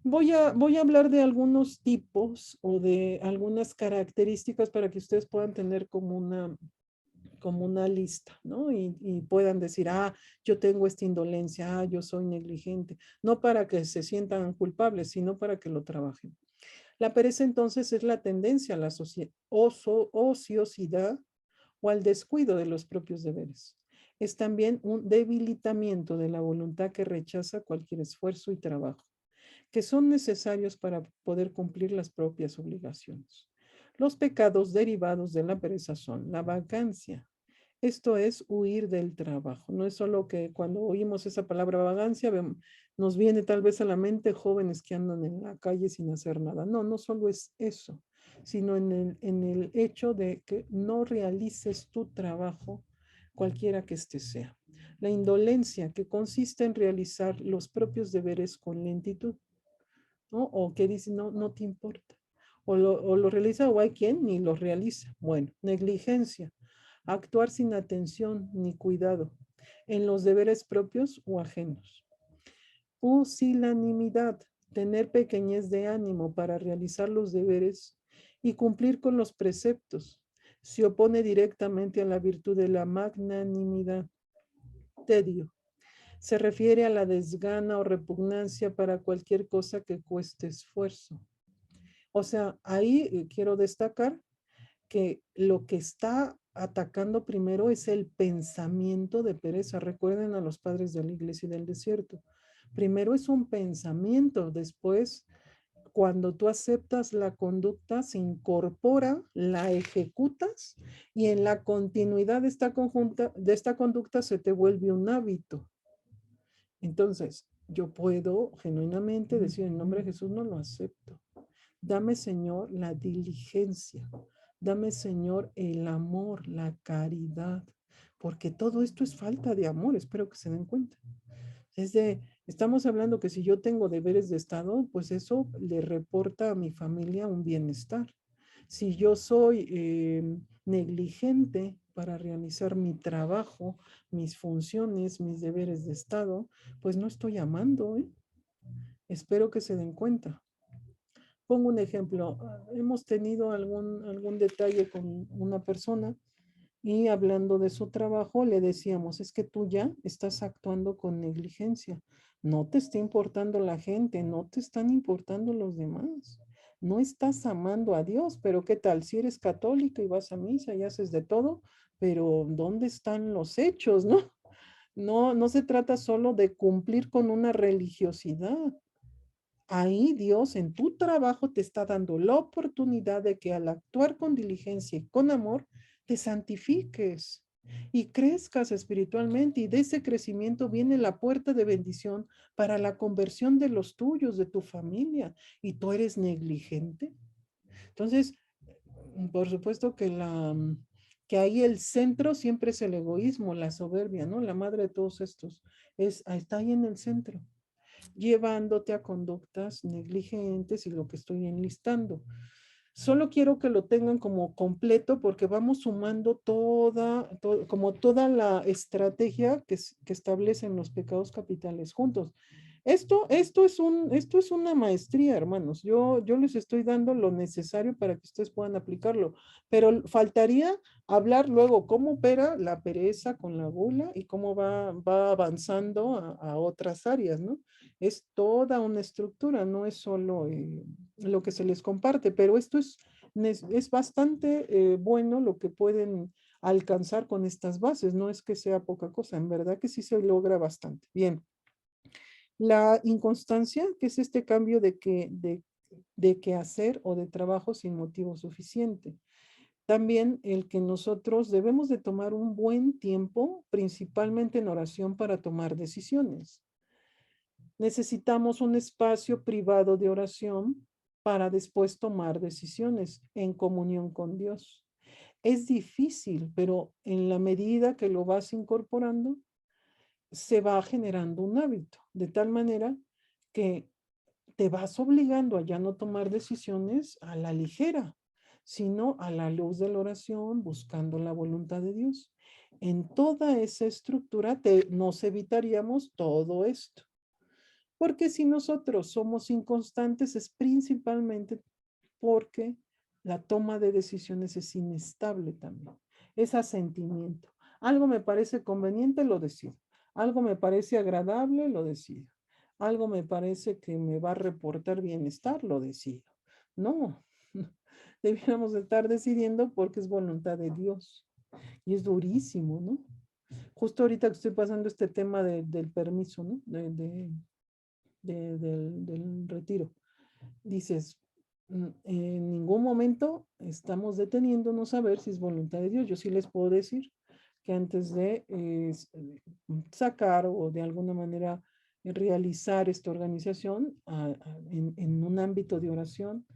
voy a hablar de algunos tipos o de algunas características para que ustedes puedan tener como una lista, ¿no? Y puedan decir, ah, yo tengo esta indolencia, ah, yo soy negligente. No para que se sientan culpables, sino para que lo trabajen. La pereza entonces es la tendencia a la ociosidad o al descuido de los propios deberes. Es también un debilitamiento de la voluntad que rechaza cualquier esfuerzo y trabajo, que son necesarios para poder cumplir las propias obligaciones. Los pecados derivados de la pereza son la vacancia, Esto es huir del trabajo. No es solo que cuando oímos esa palabra vagancia, nos viene tal vez a la mente jóvenes que andan en la calle sin hacer nada. No, no solo es eso, sino en el hecho de que no realices tu trabajo, cualquiera que este sea. La indolencia, que consiste en realizar los propios deberes con lentitud, ¿no? O que dice, no, no te importa. O lo realiza o hay quien ni lo realiza. Bueno, negligencia, actuar sin atención ni cuidado en los deberes propios o ajenos. Pusilanimidad, tener pequeñez de ánimo para realizar los deberes y cumplir con los preceptos. Se opone directamente a la virtud de la magnanimidad. Tedio, se refiere a la desgana o repugnancia para cualquier cosa que cueste esfuerzo. O sea, ahí quiero destacar que lo que está atacando primero es el pensamiento de pereza. Recuerden a los padres de la iglesia y del desierto. Primero es un pensamiento, después cuando tú aceptas la conducta, se incorpora, la ejecutas y en la continuidad de esta conducta se te vuelve un hábito. Entonces, yo puedo genuinamente decir en nombre de Jesús no lo acepto. Dame, Señor, la diligencia. Dame, Señor, el amor, la caridad, porque todo esto es falta de amor, espero que se den cuenta. Estamos hablando que si yo tengo deberes de Estado, pues eso le reporta a mi familia un bienestar. Si yo soy negligente para realizar mi trabajo, mis funciones, mis deberes de Estado, pues no estoy amando, ¿eh? Espero que se den cuenta. Pongo un ejemplo. Hemos tenido algún detalle con una persona y hablando de su trabajo le decíamos, es que tú ya estás actuando con negligencia. No te está importando la gente, no te están importando los demás. No estás amando a Dios, pero ¿qué tal? Si eres católica y vas a misa y haces de todo, pero ¿dónde están los hechos, no? No, no se trata solo de cumplir con una religiosidad. Ahí Dios en tu trabajo te está dando la oportunidad de que al actuar con diligencia y con amor, te santifiques y crezcas espiritualmente y de ese crecimiento viene la puerta de bendición para la conversión de los tuyos, de tu familia, y tú eres negligente. Entonces, por supuesto que que ahí el centro siempre es el egoísmo, la soberbia, ¿no? La madre de todos estos está ahí en el centro llevándote a conductas negligentes y lo que estoy enlistando. Solo quiero que lo tengan como completo porque vamos sumando como toda la estrategia que establecen los pecados capitales juntos. Esto es una maestría, hermanos. Yo les estoy dando lo necesario para que ustedes puedan aplicarlo, pero faltaría hablar luego cómo opera la pereza con la gula y cómo va avanzando a otras áreas, ¿no? Es toda una estructura, no es solo lo que se les comparte, pero esto es bastante bueno lo que pueden alcanzar con estas bases, no es que sea poca cosa, en verdad que sí se logra bastante. Bien, la inconstancia, que es este cambio de qué hacer o de trabajo sin motivo suficiente. También el que nosotros debemos de tomar un buen tiempo, principalmente en oración para tomar decisiones. Necesitamos un espacio privado de oración para después tomar decisiones en comunión con Dios. Es difícil, pero en la medida que lo vas incorporando, se va generando un hábito, de tal manera que te vas obligando a ya no tomar decisiones a la ligera, sino a la luz de la oración, buscando la voluntad de Dios. En toda esa estructura nos evitaríamos todo esto. Porque si nosotros somos inconstantes es principalmente porque la toma de decisiones es inestable también. Es asentimiento. Algo me parece conveniente, lo decido. Algo me parece agradable, lo decido. Algo me parece que me va a reportar bienestar, lo decido. No, debiéramos estar decidiendo porque es voluntad de Dios. Y es durísimo, ¿no? Justo ahorita que estoy pasando este tema del permiso, ¿no? Del retiro. Dices, en ningún momento estamos deteniéndonos a ver si es voluntad de Dios. Yo sí les puedo decir que antes de sacar o de alguna manera realizar esta organización en un ámbito de oración,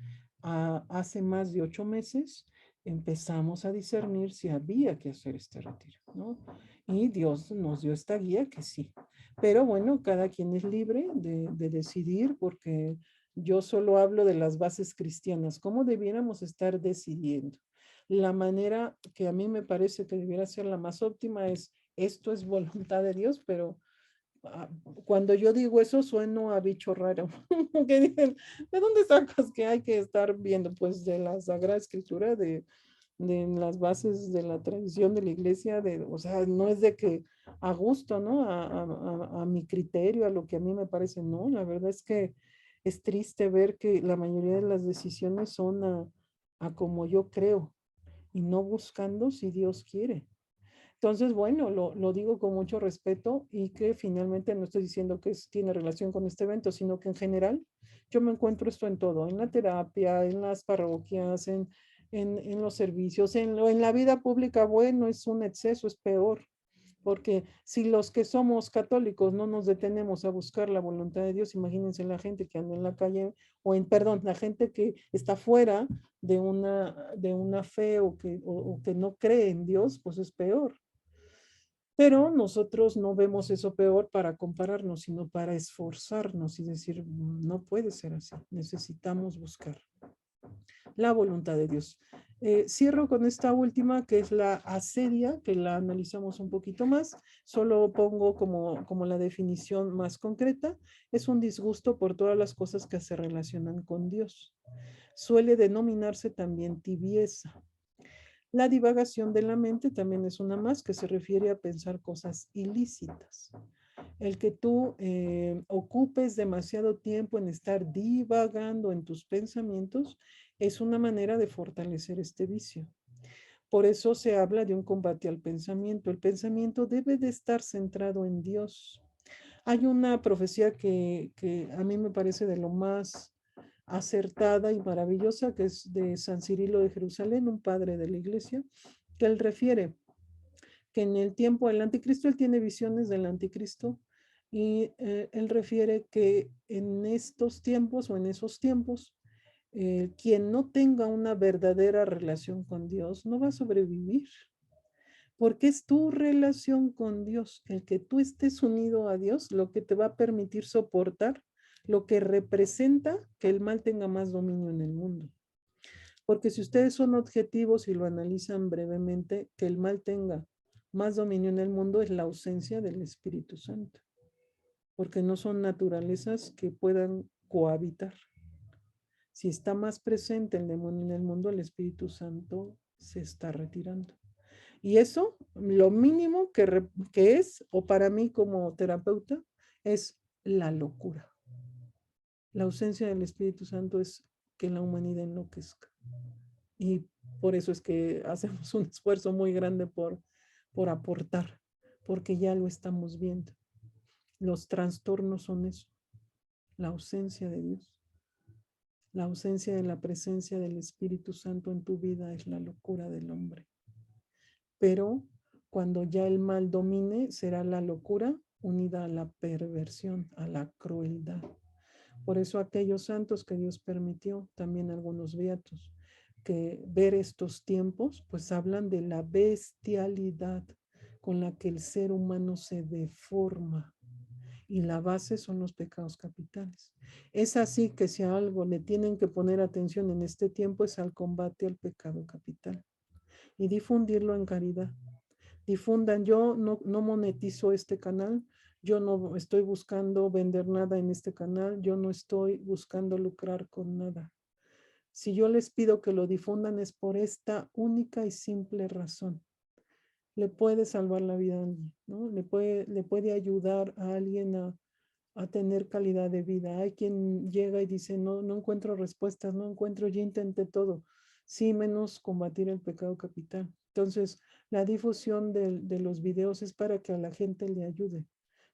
hace más de 8 meses empezamos a discernir si había que hacer este retiro, ¿no? Y Dios nos dio esta guía que sí. Pero bueno, cada quien es libre de decidir, porque yo solo hablo de las bases cristianas, cómo debiéramos estar decidiendo. La manera que a mí me parece que debiera ser la más óptima es, esto es voluntad de Dios, pero cuando yo digo eso sueno a bicho raro. Que dicen, ¿de dónde sacas que hay que estar viendo? Pues de la Sagrada Escritura, de las bases de la tradición de la iglesia, o sea, no es de que a gusto, ¿no? A mi criterio, a lo que a mí me parece, no, la verdad es que es triste ver que la mayoría de las decisiones son a como yo creo y no buscando si Dios quiere. Entonces, bueno, lo digo con mucho respeto y que finalmente no estoy diciendo que tiene relación con este evento, sino que en general yo me encuentro esto en todo, en la terapia, en las parroquias, en los servicios, en la vida pública. Bueno, es un exceso, es peor, porque si los que somos católicos no nos detenemos a buscar la voluntad de Dios, imagínense la gente que anda en la calle, perdón, la gente que está fuera de una fe o que no cree en Dios, pues es peor. Pero nosotros no vemos eso peor para compararnos, sino para esforzarnos y decir, no puede ser así, necesitamos buscar la voluntad de Dios. Cierro con esta última, que es la asedia, que la analizamos un poquito más. Solo pongo como la definición más concreta. Es un disgusto por todas las cosas que se relacionan con Dios. Suele denominarse también tibieza. La divagación de la mente también es una más, que se refiere a pensar cosas ilícitas. El que tú ocupes demasiado tiempo en estar divagando en tus pensamientos es una manera de fortalecer este vicio. Por eso se habla de un combate al pensamiento. El pensamiento debe de estar centrado en Dios. Hay una profecía que a mí me parece de lo más acertada y maravillosa, que es de San Cirilo de Jerusalén, un padre de la iglesia, que él refiere que en el tiempo del anticristo, él tiene visiones del anticristo, y él refiere que en estos tiempos o en esos tiempos, quien no tenga una verdadera relación con Dios no va a sobrevivir, porque es tu relación con Dios, el que tú estés unido a Dios, lo que te va a permitir soportar lo que representa que el mal tenga más dominio en el mundo. Porque si ustedes son objetivos y lo analizan brevemente, que el mal tenga más dominio en el mundo es la ausencia del Espíritu Santo, porque no son naturalezas que puedan cohabitar. Si está más presente el demonio en el mundo, el Espíritu Santo se está retirando. Y eso, lo mínimo que es, o para mí como terapeuta, es la locura. La ausencia del Espíritu Santo es que la humanidad enloquezca. Y por eso es que hacemos un esfuerzo muy grande por aportar, porque ya lo estamos viendo. Los trastornos son eso, la ausencia de Dios. La ausencia de la presencia del Espíritu Santo en tu vida es la locura del hombre. Pero cuando ya el mal domine, será la locura unida a la perversión, a la crueldad. Por eso aquellos santos que Dios permitió, también algunos beatos, que ver estos tiempos, pues hablan de la bestialidad con la que el ser humano se deforma. Y la base son los pecados capitales. Es así que si a algo le tienen que poner atención en este tiempo es al combate al pecado capital y difundirlo en caridad. Difundan, yo no monetizo este canal, yo no estoy buscando vender nada en este canal, yo no estoy buscando lucrar con nada. Si yo les pido que lo difundan es por esta única y simple razón. Le puede salvar la vida a alguien, ¿no? Le puede ayudar a alguien a tener calidad de vida. Hay quien llega y dice, no encuentro respuestas, no encuentro, ya intenté todo. Sí, menos combatir el pecado capital. Entonces, la difusión de los videos es para que a la gente le ayude.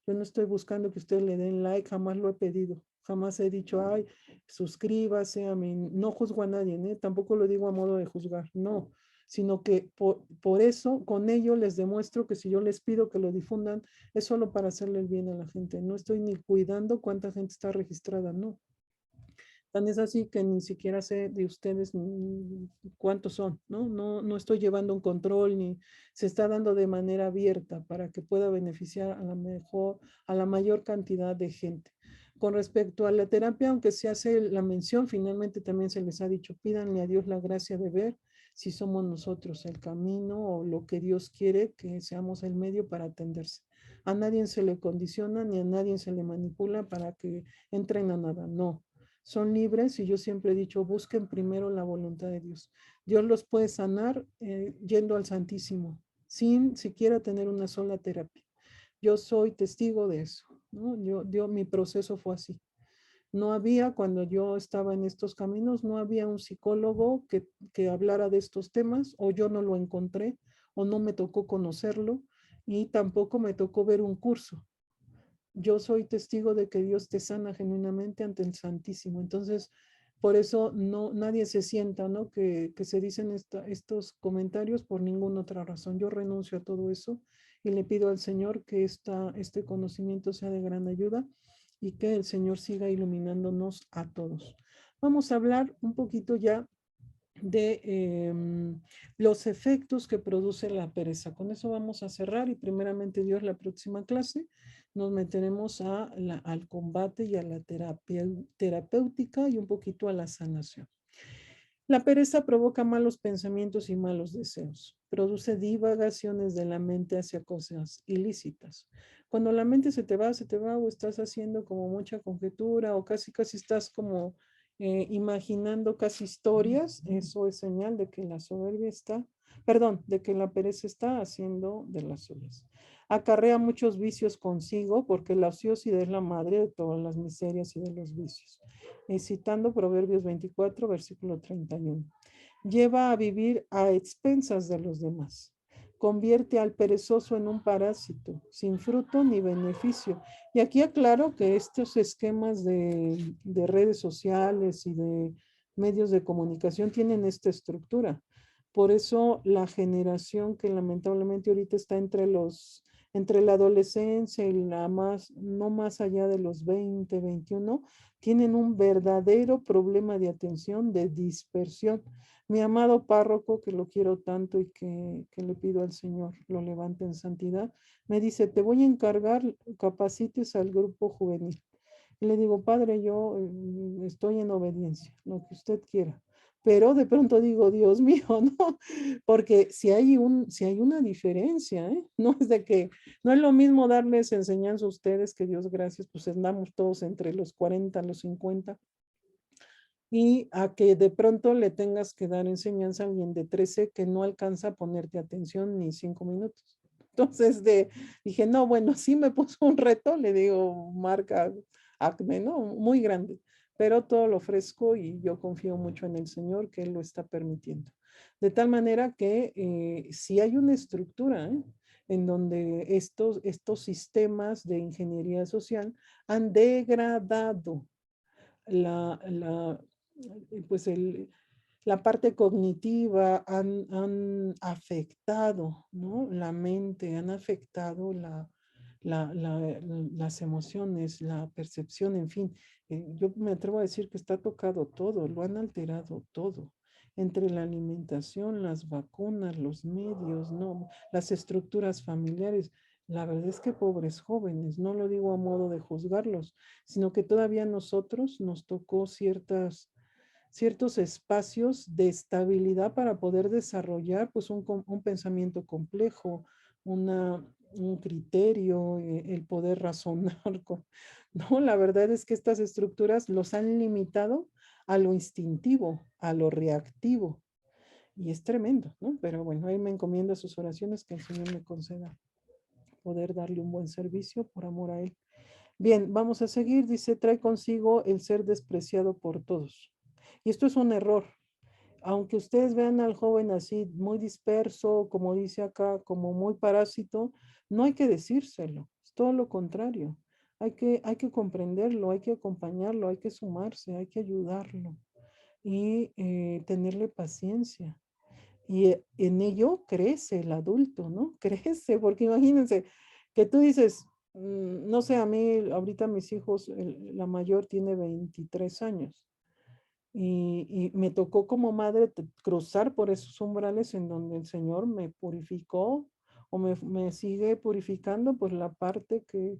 Yo no estoy buscando que ustedes le den like, jamás lo he pedido. Jamás he dicho, ay, suscríbase a mí. No juzgo a nadie, ¿eh? Tampoco lo digo a modo de juzgar. No, sino que por eso, con ello les demuestro que si yo les pido que lo difundan, es solo para hacerle el bien a la gente. No estoy ni cuidando cuánta gente está registrada, no. Tan es así que ni siquiera sé de ustedes cuántos son, ¿no? No estoy llevando un control ni se está dando de manera abierta para que pueda beneficiar a la mayor cantidad de gente. Con respecto a la terapia, aunque se hace la mención, finalmente también se les ha dicho, pídanle a Dios la gracia de ver si somos nosotros el camino o lo que Dios quiere que seamos el medio para atenderse. A nadie se le condiciona ni a nadie se le manipula para que entren a nada, no, son libres y yo siempre he dicho, busquen primero la voluntad de Dios. Dios los puede sanar yendo al Santísimo, sin siquiera tener una sola terapia. Yo soy testigo de eso, ¿no? Mi proceso fue así. No había, cuando yo estaba en estos caminos, no había un psicólogo que hablara de estos temas, o yo no lo encontré, o no me tocó conocerlo, y tampoco me tocó ver un curso. Yo soy testigo de que Dios te sana genuinamente ante el Santísimo. Entonces, por eso nadie se sienta, ¿no? Que se dicen estos comentarios por ninguna otra razón. Yo renuncio a todo eso y le pido al Señor que este conocimiento sea de gran ayuda y que el Señor siga iluminándonos a todos. Vamos a hablar un poquito ya de los efectos que produce la pereza. Con eso vamos a cerrar y primeramente Dios la próxima clase nos meteremos al combate y a la terapéutica y un poquito a la sanación. La pereza provoca malos pensamientos y malos deseos. Produce divagaciones de la mente hacia cosas ilícitas. Cuando la mente se te va o estás haciendo como mucha conjetura o casi estás como imaginando casi historias, eso es señal de que la soberbia está, perdón, de que la pereza está haciendo de las suyas. Acarrea muchos vicios consigo porque la ociosidad es la madre de todas las miserias y de los vicios. Citando Proverbios 24, versículo 31. Lleva a vivir a expensas de los demás. Convierte al perezoso en un parásito, sin fruto ni beneficio. Y aquí aclaro que estos esquemas de redes sociales y de medios de comunicación tienen esta estructura. Por eso la generación que lamentablemente ahorita está entre la adolescencia y no más allá de los 20, 21, tienen un verdadero problema de atención, de dispersión. Mi amado párroco, que lo quiero tanto y que le pido al Señor lo levante en santidad, me dice, te voy a encargar, capacites al grupo juvenil. Y le digo, padre, yo estoy en obediencia, lo que usted quiera. Pero de pronto digo, Dios mío, ¿no? Porque si hay una diferencia, ¿eh? No es de que, no es lo mismo darles enseñanza a ustedes, que Dios gracias, pues andamos todos entre los 40, los 50, y a que de pronto le tengas que dar enseñanza a alguien de 13 que no alcanza a ponerte atención ni 5 minutos. Entonces dije, no, bueno, sí me puso un reto, le digo, marca acme, ¿no? Muy grande, pero todo lo ofrezco y yo confío mucho en el Señor que Él lo está permitiendo. De tal manera que si hay una estructura, ¿eh? En donde estos sistemas de ingeniería social han degradado la, pues la parte cognitiva, han afectado, ¿no? La mente, han afectado las emociones, la percepción, en fin. Yo me atrevo a decir que está tocado todo, lo han alterado todo. Entre la alimentación, las vacunas, los medios, ¿no? Las estructuras familiares. La verdad es que pobres jóvenes, no lo digo a modo de juzgarlos, sino que todavía a nosotros nos tocó ciertos espacios de estabilidad para poder desarrollar pues un pensamiento complejo, un criterio, el poder razonar. No, la verdad es que estas estructuras los han limitado a lo instintivo, a lo reactivo. Y es tremendo, ¿no? Pero bueno, ahí me encomiendo a sus oraciones que el Señor me conceda poder darle un buen servicio por amor a Él. Bien, vamos a seguir. Dice, trae consigo el ser despreciado por todos. Y esto es un error. Aunque ustedes vean al joven así, muy disperso, como dice acá, como muy parásito, no hay que decírselo. Es todo lo contrario. Hay que comprenderlo, hay que acompañarlo, hay que sumarse, hay que ayudarlo y tenerle paciencia. Y en ello crece el adulto, ¿no? Crece, porque imagínense que tú dices, no sé, a mí ahorita mis hijos, la mayor tiene 23 años y me tocó como madre cruzar por esos umbrales en donde el Señor me purificó o me sigue purificando por la parte que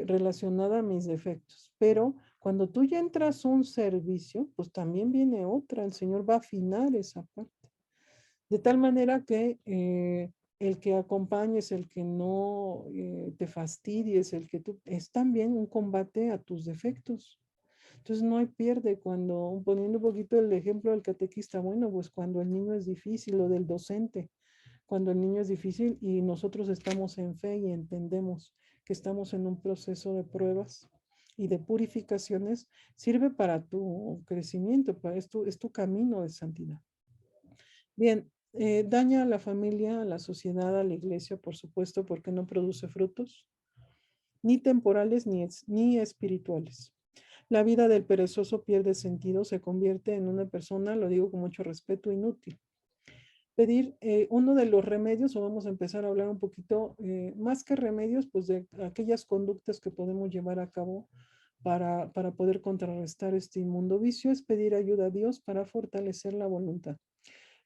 relacionada a mis defectos. Pero cuando tú ya entras a un servicio, pues también viene otra, el Señor va a afinar esa parte. De tal manera que el que acompañes, el que no te fastidies, el que tú, es también un combate a tus defectos. Entonces no hay pierde cuando, poniendo un poquito el ejemplo del catequista, bueno, pues cuando el niño es difícil o del docente, cuando el niño es difícil y nosotros estamos en fe y entendemos que estamos en un proceso de pruebas y de purificaciones, sirve para tu crecimiento, es tu camino de santidad. Bien, daña a la familia, a la sociedad, a la iglesia, por supuesto, porque no produce frutos, ni temporales ni espirituales. La vida del perezoso pierde sentido, se convierte en una persona, lo digo con mucho respeto, inútil. Pedir uno de los remedios, o vamos a empezar a hablar un poquito, más que remedios, pues de aquellas conductas que podemos llevar a cabo para poder contrarrestar este inmundo vicio, es pedir ayuda a Dios para fortalecer la voluntad.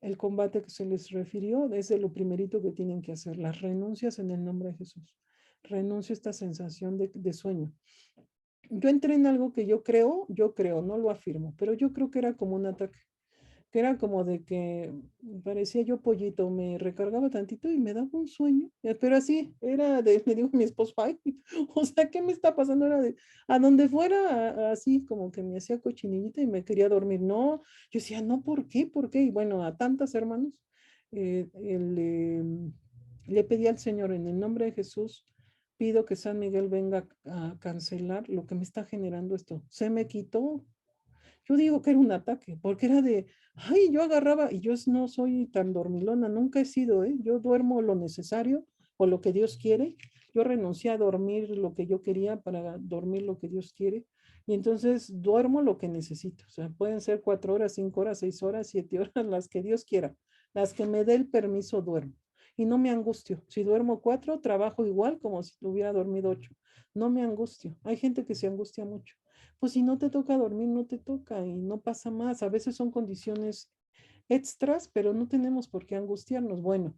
El combate que se les refirió es de lo primerito que tienen que hacer, las renuncias en el nombre de Jesús. Renuncio a esta sensación de sueño. Yo entré en algo que yo creo, no lo afirmo, pero yo creo que era como un ataque, que era como de que parecía yo pollito, me recargaba tantito y me daba un sueño, pero así, era de, me dijo mi esposo, ay, o sea, ¿qué me está pasando? Era de, a donde fuera, así como que me hacía cochinillita y me quería dormir. No, yo decía, no, ¿por qué? ¿Por qué? Y bueno, a tantas hermanos, le pedí al Señor en el nombre de Jesús, pido que San Miguel venga a cancelar lo que me está generando esto. Se me quitó. Yo digo que era un ataque, porque era de, ay, yo agarraba, y yo no soy tan dormilona, nunca he sido, ¿eh? Yo duermo lo necesario o lo que Dios quiere. Yo renuncié a dormir lo que yo quería para dormir lo que Dios quiere. Y entonces duermo lo que necesito. O sea, pueden ser 4 horas, 5 horas, 6 horas, 7 horas, las que Dios quiera. Las que me dé el permiso duermo. Y no me angustio. Si duermo 4, trabajo igual como si hubiera dormido 8. No me angustio. Hay gente que se angustia mucho. Pues si no te toca dormir, no te toca y no pasa más. A veces son condiciones extras, pero no tenemos por qué angustiarnos. Bueno,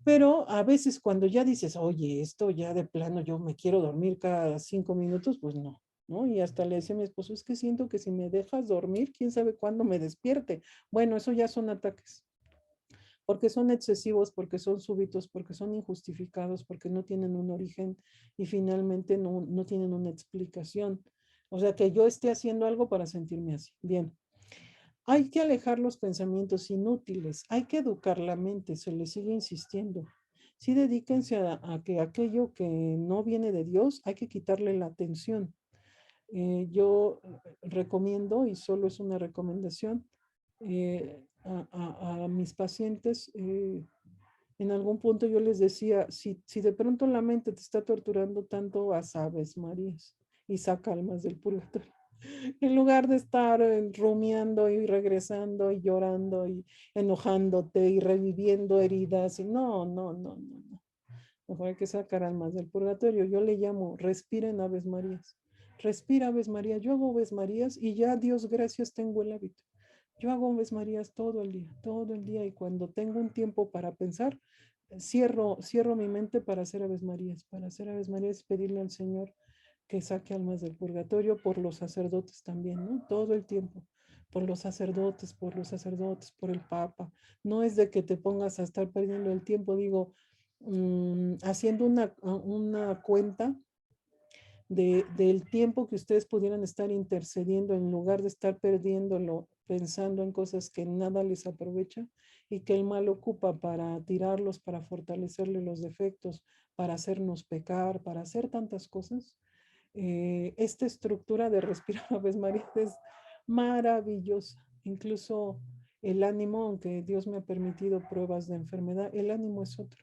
pero a veces cuando ya dices, oye, esto ya de plano yo me quiero dormir cada 5 minutos, pues no, ¿no? Y hasta le decía a mi esposo, es que siento que si me dejas dormir, quién sabe cuándo me despierte. Bueno, eso ya son ataques, porque son excesivos, porque son súbitos, porque son injustificados, porque no tienen un origen y finalmente no tienen una explicación. O sea, que yo esté haciendo algo para sentirme así. Bien, hay que alejar los pensamientos inútiles, hay que educar la mente, se le sigue insistiendo. Sí, dedíquense a que aquello que no viene de Dios, hay que quitarle la atención. Yo recomiendo, y solo es una recomendación, a mis pacientes, en algún punto yo les decía, si de pronto la mente te está torturando tanto, haz Aves Marías y saca almas del purgatorio. En lugar de estar rumiando y regresando y llorando y enojándote y reviviendo heridas. Y no. Mejor hay que sacar almas del purgatorio. Yo le llamo, respiren Aves Marías. Respira Aves Marías. Yo hago Aves Marías y ya, Dios gracias, tengo el hábito. Yo hago Aves Marías todo el día. Y cuando tengo un tiempo para pensar, cierro mi mente para hacer Aves Marías. Para hacer Aves Marías y pedirle al Señor que saque almas del purgatorio por los sacerdotes también, ¿no? Todo el tiempo. Por los sacerdotes, por el Papa. No es de que te pongas a estar perdiendo el tiempo, digo, haciendo una cuenta del tiempo que ustedes pudieran estar intercediendo en lugar de estar perdiéndolo pensando en cosas que nada les aprovecha y que el mal ocupa para tirarlos, para fortalecerle los defectos, para hacernos pecar, para hacer tantas cosas. Esta estructura de respirar Aves María es maravillosa. Incluso el ánimo, aunque Dios me ha permitido pruebas de enfermedad, el ánimo es otro.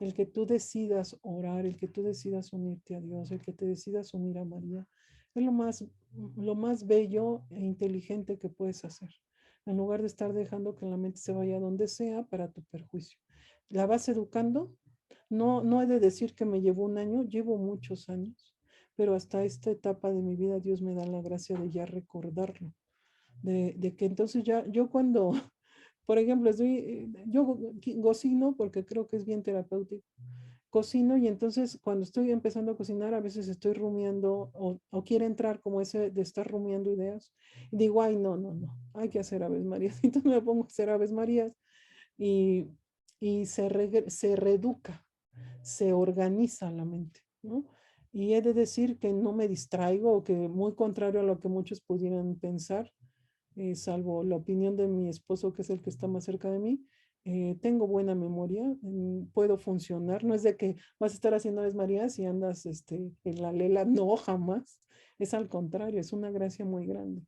El que tú decidas orar, el que tú decidas unirte a Dios, el que te decidas unir a María, es lo más bello e inteligente que puedes hacer. en lugar de estar dejando que la mente se vaya donde sea para tu perjuicio. La vas educando. No, no he de decir que me llevó un año, llevo muchos años, pero hasta esta etapa de mi vida Dios me da la gracia de ya recordarlo, de que entonces ya, yo cuando, por ejemplo, yo cocino porque creo que es bien terapéutico. Cocino y entonces cuando estoy empezando a cocinar a veces estoy rumiando o quiere entrar como ese de estar rumiando ideas y digo, ay, no, no, no, hay que hacer Aves Marías. Entonces me pongo a hacer Aves Marías y, y se reeduca, se organiza la mente, ¿no? Y he de decir que no me distraigo o que muy contrario a lo que muchos pudieran pensar, salvo la opinión de mi esposo, que es el que está más cerca de mí, tengo buena memoria, puedo funcionar. No es de que vas a estar haciendo Aves Marías y andas en la lela, no, jamás. Es al contrario, es una gracia muy grande.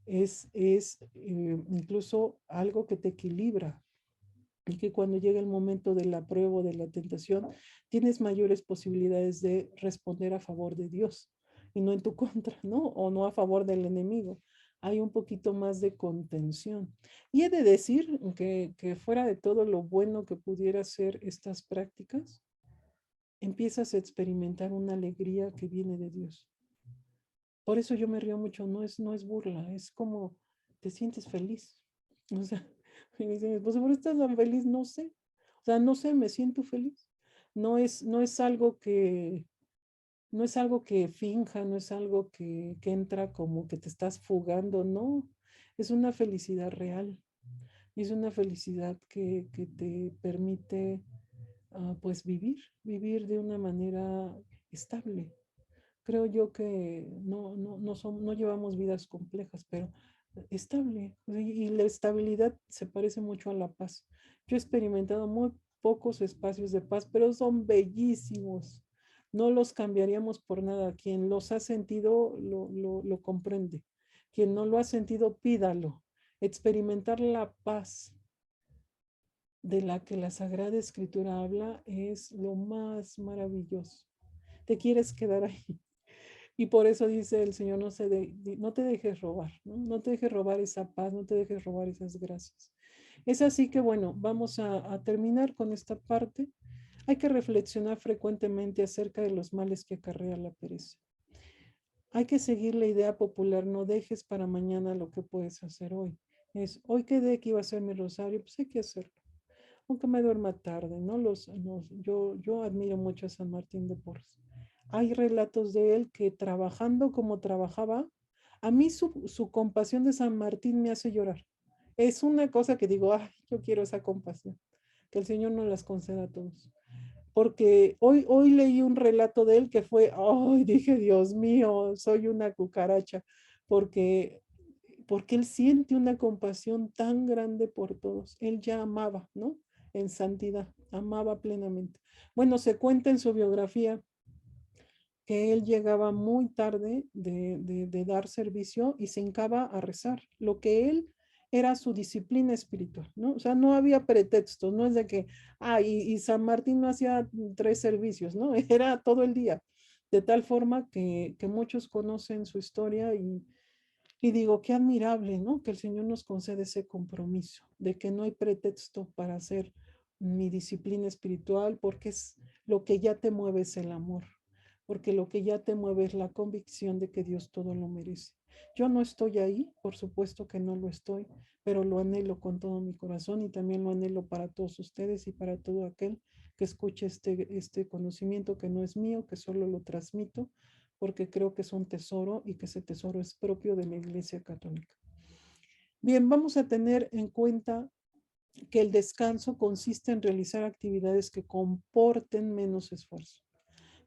Es incluso algo que te equilibra y que cuando llega el momento de la prueba o de la tentación, tienes mayores posibilidades de responder a favor de Dios y no en tu contra, ¿no? O no a favor del enemigo. Hay un poquito más de contención. Y he de decir que fuera de todo lo bueno que pudiera ser estas prácticas, empiezas a experimentar una alegría que viene de Dios. Por eso yo me río mucho, no es burla, es como te sientes feliz. O sea, me dice mi esposo, ¿por qué estás tan feliz? No sé. O sea, no sé, me siento feliz. No es algo que finja, no es algo que entra como que te estás fugando, no. Es una felicidad real. Y es una felicidad que te permite, pues, vivir de una manera estable. Creo yo que no llevamos vidas complejas, pero estable. Y la estabilidad se parece mucho a la paz. Yo he experimentado muy pocos espacios de paz, pero son bellísimos. No los cambiaríamos por nada. Quien los ha sentido lo comprende. Quien no lo ha sentido, pídalo. Experimentar la paz de la que la Sagrada Escritura habla es lo más maravilloso. Te quieres quedar ahí. Y por eso dice el Señor, no te dejes robar, ¿no? No te dejes robar esa paz, no te dejes robar esas gracias. Es así que, bueno, vamos a terminar con esta parte. Hay que reflexionar frecuentemente acerca de los males que acarrea la pereza. Hay que seguir la idea popular, no dejes para mañana lo que puedes hacer hoy. Hoy quedé que iba a hacer mi rosario, pues hay que hacerlo. Aunque me duerma tarde, ¿no? Yo admiro mucho a San Martín de Porres. Hay relatos de él que trabajando como trabajaba, a mí su compasión de San Martín me hace llorar. Es una cosa que digo, ay, yo quiero esa compasión, que el Señor nos las conceda a todos. Porque hoy leí un relato de él que fue, ay, dije, Dios mío, soy una cucaracha, porque, porque él siente una compasión tan grande por todos. Él ya amaba, ¿no? En santidad, amaba plenamente. Bueno, se cuenta en su biografía que él llegaba muy tarde de dar servicio y se hincaba a rezar, lo que él era su disciplina espiritual, ¿no? O sea, no había pretextos, no es de que, y San Martín no hacía 3 servicios, ¿no? Era todo el día, de tal forma que muchos conocen su historia y digo, qué admirable, ¿no? Que el Señor nos concede ese compromiso, de que no hay pretexto para hacer mi disciplina espiritual, porque es lo que ya te mueve es el amor, porque lo que ya te mueve es la convicción de que Dios todo lo merece. Yo no estoy ahí, por supuesto que no lo estoy, pero lo anhelo con todo mi corazón y también lo anhelo para todos ustedes y para todo aquel que escuche este conocimiento que no es mío, que solo lo transmito porque creo que es un tesoro y que ese tesoro es propio de la Iglesia Católica. Bien, vamos a tener en cuenta que el descanso consiste en realizar actividades que comporten menos esfuerzo.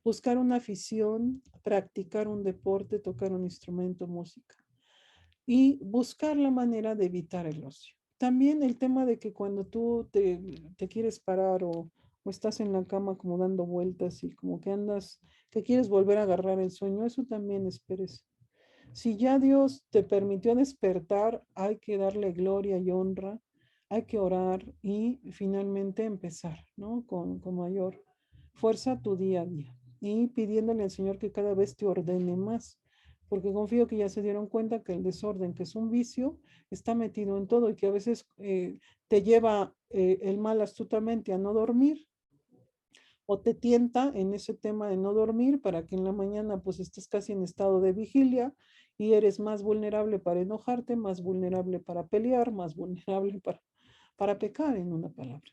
Buscar una afición, practicar un deporte, tocar un instrumento, música. Y buscar la manera de evitar el ocio. También el tema de que cuando tú te quieres parar o estás en la cama como dando vueltas y como que andas, que quieres volver a agarrar el sueño, eso también es pereza. Si ya Dios te permitió despertar, hay que darle gloria y honra, hay que orar y finalmente empezar, ¿no? Con mayor fuerza tu día a día y pidiéndole al Señor que cada vez te ordene más, porque confío que ya se dieron cuenta que el desorden, que es un vicio, está metido en todo y que a veces te lleva el mal astutamente a no dormir o te tienta en ese tema de no dormir para que en la mañana pues estés casi en estado de vigilia y eres más vulnerable para enojarte, más vulnerable para pelear, más vulnerable para pecar en una palabra.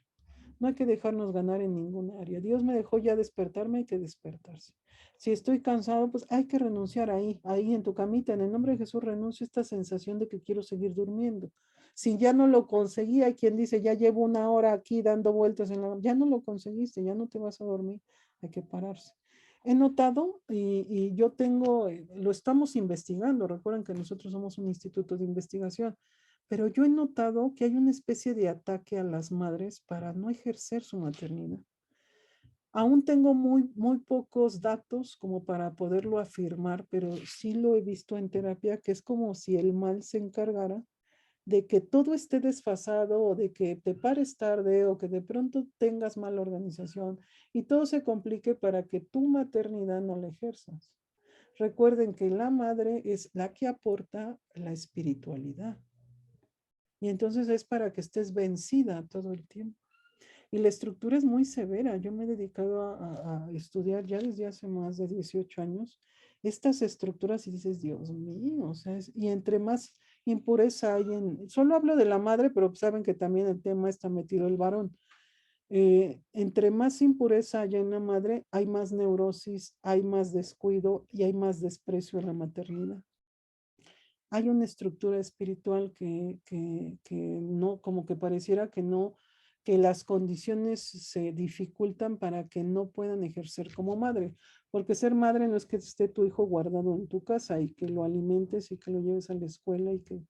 No hay que dejarnos ganar en ninguna área. Dios me dejó ya despertarme, hay que despertarse. Si estoy cansado, pues hay que renunciar ahí en tu camita. En el nombre de Jesús renuncio a esta sensación de que quiero seguir durmiendo. Si ya no lo conseguí, hay quien dice, ya llevo una hora aquí dando vueltas ya no lo conseguiste, ya no te vas a dormir, hay que pararse. He notado y yo tengo, lo estamos investigando, recuerden que nosotros somos un instituto de investigación, pero yo he notado que hay una especie de ataque a las madres para no ejercer su maternidad. Aún tengo muy pocos datos como para poderlo afirmar, pero sí lo he visto en terapia, que es como si el mal se encargara de que todo esté desfasado o de que te pares tarde o que de pronto tengas mala organización y todo se complique para que tu maternidad no la ejerzas. Recuerden que la madre es la que aporta la espiritualidad. Y entonces es para que estés vencida todo el tiempo. Y la estructura es muy severa. Yo me he dedicado a estudiar ya desde hace más de 18 años estas estructuras y dices, Dios mío, o sea, y entre más impureza hay solo hablo de la madre, pero saben que también el tema está metido el varón. Entre más impureza hay en la madre, hay más neurosis, hay más descuido y hay más desprecio en la maternidad. Hay una estructura espiritual que no, como que pareciera que no, que las condiciones se dificultan para que no puedan ejercer como madre, porque ser madre no es que esté tu hijo guardado en tu casa y que lo alimentes y que lo lleves a la escuela y que,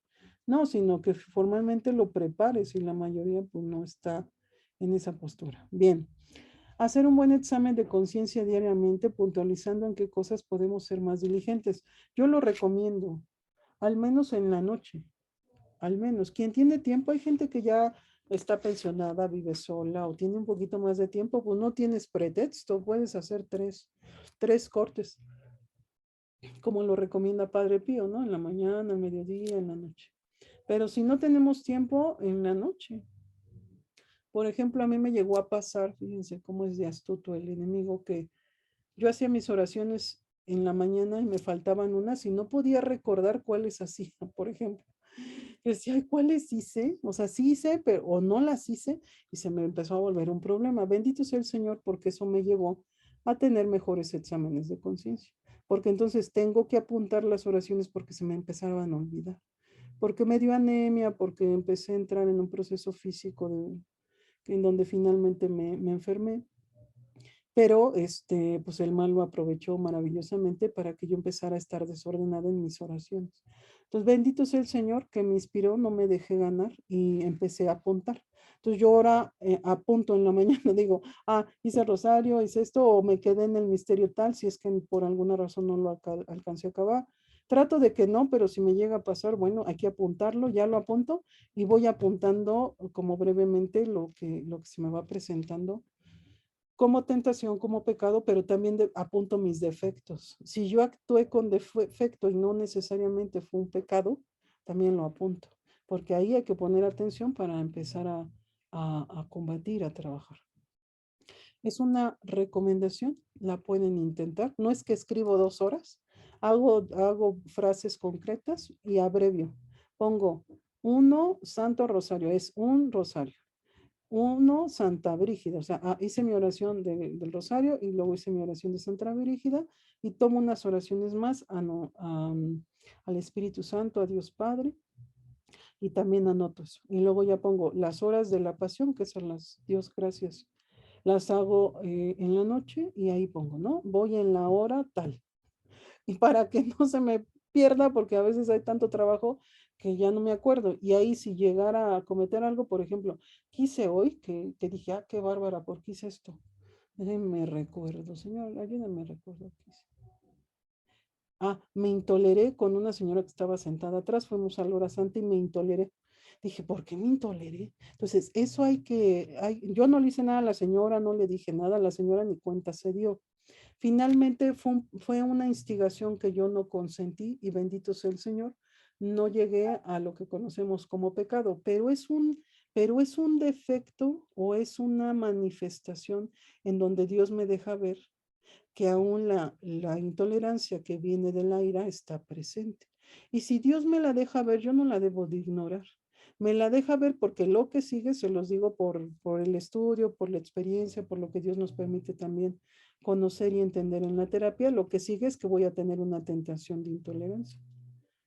no, sino que formalmente lo prepares y la mayoría pues no está en esa postura. Bien, hacer un buen examen de conciencia diariamente, puntualizando en qué cosas podemos ser más diligentes. Yo lo recomiendo, al menos en la noche, al menos. Quien tiene tiempo, hay gente que ya está pensionada, vive sola o tiene un poquito más de tiempo, pues no tienes pretexto, puedes hacer tres cortes, como lo recomienda Padre Pío, ¿no? En la mañana, al mediodía, en la noche. Pero si no tenemos tiempo, en la noche. Por ejemplo, a mí me llegó a pasar, fíjense cómo es de astuto el enemigo, que yo hacía mis oraciones en la mañana y me faltaban unas y no podía recordar cuáles hacía, por ejemplo. Yo decía, ¿cuáles hice? O sea, sí hice, pero o no las hice y se me empezó a volver un problema. Bendito sea el Señor porque eso me llevó a tener mejores exámenes de conciencia. Porque entonces tengo que apuntar las oraciones porque se me empezaban a olvidar. Porque me dio anemia, porque empecé a entrar en un proceso físico en donde finalmente me enfermé. Pero pues el mal lo aprovechó maravillosamente para que yo empezara a estar desordenada en mis oraciones. Entonces, bendito sea el Señor que me inspiró, no me dejé ganar y empecé a apuntar. Entonces, yo ahora apunto en la mañana, digo, hice rosario, hice esto, o me quedé en el misterio tal, si es que por alguna razón no lo alcancé a acabar. Trato de que no, pero si me llega a pasar, bueno, hay que apuntarlo, ya lo apunto y voy apuntando como brevemente lo que se me va presentando como tentación, como pecado, pero también apunto mis defectos. Si yo actué con defecto y no necesariamente fue un pecado, también lo apunto, porque ahí hay que poner atención para empezar a combatir, a trabajar. Es una recomendación, la pueden intentar. No es que escribo 2 horas, hago frases concretas y abrevio. Pongo 1, Santo Rosario, es un rosario. 1, Santa Brígida, o sea, hice mi oración del Rosario y luego hice mi oración de Santa Brígida y tomo unas oraciones más al Espíritu Santo, a Dios Padre y también anoto eso. Y luego ya pongo las horas de la pasión, que son las, Dios gracias, las hago en la noche y ahí pongo, ¿no? Voy en la hora tal. Y para que no se me pierda, porque a veces hay tanto trabajo que ya no me acuerdo. Y ahí si llegara a cometer algo, por ejemplo, quise hoy que dije, qué bárbara, ¿por qué hice esto? Me recuerdo, Señor, ayúdame, recuerdo qué hice. Me intoleré con una señora que estaba sentada atrás, fuimos a la hora santa y me intoleré. Dije, ¿por qué me intoleré? Entonces, eso yo no le hice nada a la señora, no le dije nada, la señora ni cuenta se dio. Finalmente fue una instigación que yo no consentí y bendito sea el Señor, no llegué a lo que conocemos como pecado, pero es un defecto o es una manifestación en donde Dios me deja ver que aún la intolerancia que viene de la ira está presente. Y si Dios me la deja ver, yo no la debo de ignorar. Me la deja ver porque lo que sigue, se los digo por el estudio, por la experiencia, por lo que Dios nos permite también conocer y entender en la terapia, lo que sigue es que voy a tener una tentación de intolerancia.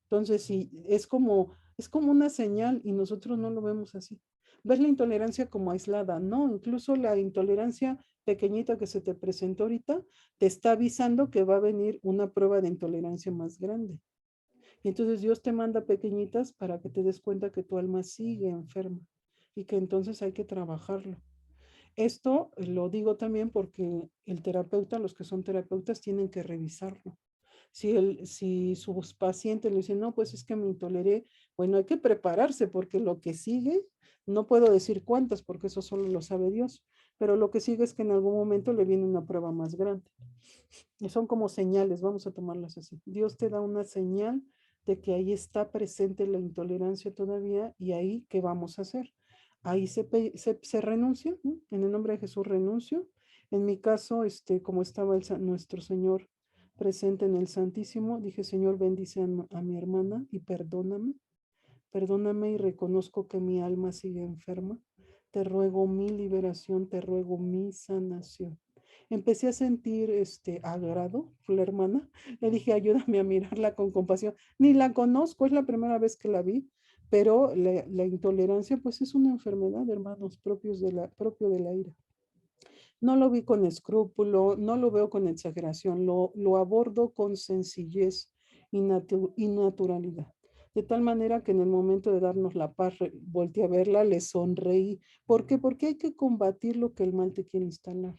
Entonces, sí, es como una señal y nosotros no lo vemos así. Ves la intolerancia como aislada, no, incluso la intolerancia pequeñita que se te presentó ahorita te está avisando que va a venir una prueba de intolerancia más grande. Y entonces Dios te manda pequeñitas para que te des cuenta que tu alma sigue enferma y que entonces hay que trabajarlo. Esto lo digo también porque el terapeuta, los que son terapeutas, tienen que revisarlo. Si sus pacientes le dicen, no, pues es que me intoleré, bueno, hay que prepararse porque lo que sigue, no puedo decir cuántas porque eso solo lo sabe Dios, pero lo que sigue es que en algún momento le viene una prueba más grande. Y son como señales, vamos a tomarlas así. Dios te da una señal de que ahí está presente la intolerancia todavía y ahí, ¿qué vamos a hacer? Ahí se renuncia, ¿no? En el nombre de Jesús renuncio. En mi caso, como estaba nuestro Señor presente en el Santísimo, dije, Señor, bendice a mi hermana y perdóname. Perdóname y reconozco que mi alma sigue enferma. Te ruego mi liberación, te ruego mi sanación. Empecé a sentir agrado, la hermana. Le dije, ayúdame a mirarla con compasión. Ni la conozco, es la primera vez que la vi, pero la intolerancia pues es una enfermedad, hermanos, propio de la ira. No lo vi con escrúpulo, no lo veo con exageración, lo abordo con sencillez y naturalidad. De tal manera que en el momento de darnos la paz, volteé a verla, le sonreí. ¿Por qué? Porque hay que combatir lo que el mal te quiere instalar.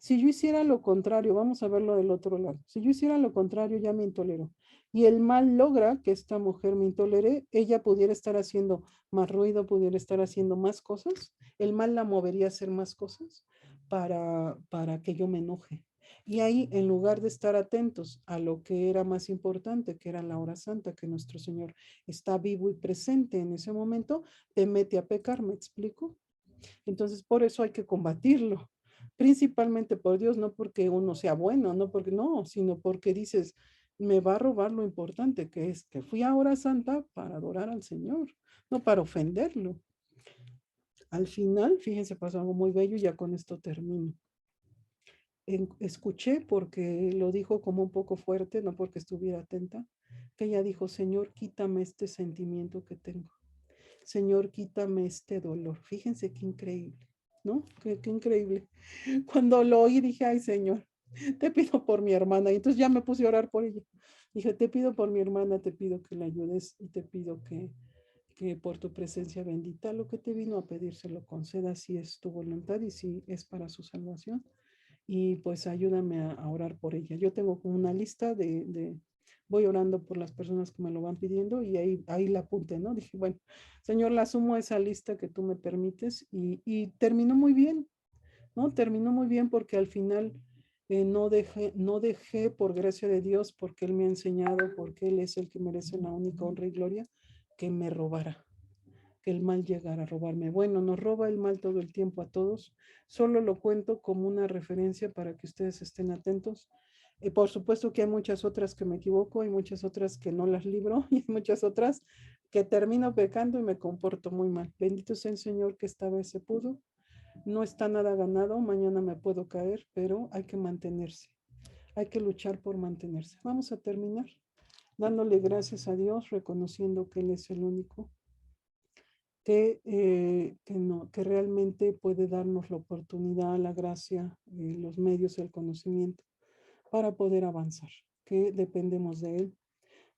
Si yo hiciera lo contrario, vamos a verlo del otro lado. Si yo hiciera lo contrario, ya me intolero. Y el mal logra que esta mujer me intolere, ella pudiera estar haciendo más ruido, pudiera estar haciendo más cosas. El mal la movería a hacer más cosas para que yo me enoje. Y ahí, en lugar de estar atentos a lo que era más importante, que era la hora santa, que nuestro Señor está vivo y presente en ese momento, te mete a pecar, ¿me explico? Entonces, por eso hay que combatirlo, principalmente por Dios, no porque uno sea bueno, no porque no, sino porque dices, me va a robar lo importante que es que fui a hora santa para adorar al Señor, no para ofenderlo. Al final, fíjense, pasó algo muy bello y ya con esto termino. Escuché porque lo dijo como un poco fuerte, no porque estuviera atenta, que ella dijo, Señor, quítame este sentimiento que tengo. Señor, quítame este dolor. Fíjense qué increíble, ¿no? Qué increíble. Cuando lo oí dije, ay, Señor, te pido por mi hermana. Y entonces ya me puse a orar por ella. Dije, te pido por mi hermana, te pido que la ayudes y te pido que por tu presencia bendita lo que te vino a pedir se lo conceda si es tu voluntad y si es para su salvación. Y pues ayúdame a orar por ella. Yo tengo como una lista voy orando por las personas que me lo van pidiendo y ahí la apunté, ¿no? Dije, bueno, Señor, la sumo a esa lista que tú me permites y terminó muy bien, ¿no? Terminó muy bien porque al final no dejé por gracia de Dios, porque Él me ha enseñado, porque Él es el que merece la única honra y gloria, que me robara, que el mal llegara a robarme. Bueno, nos roba el mal todo el tiempo a todos. Solo lo cuento como una referencia para que ustedes estén atentos. Por supuesto que hay muchas otras que me equivoco, hay muchas otras que no las libro y hay muchas otras que termino pecando y me comporto muy mal. Bendito sea el Señor que esta vez se pudo. No está nada ganado, mañana me puedo caer, pero hay que mantenerse. Hay que luchar por mantenerse. Vamos a terminar dándole gracias a Dios, reconociendo que Él es el único que realmente puede darnos la oportunidad, la gracia, los medios, el conocimiento para poder avanzar, que dependemos de Él,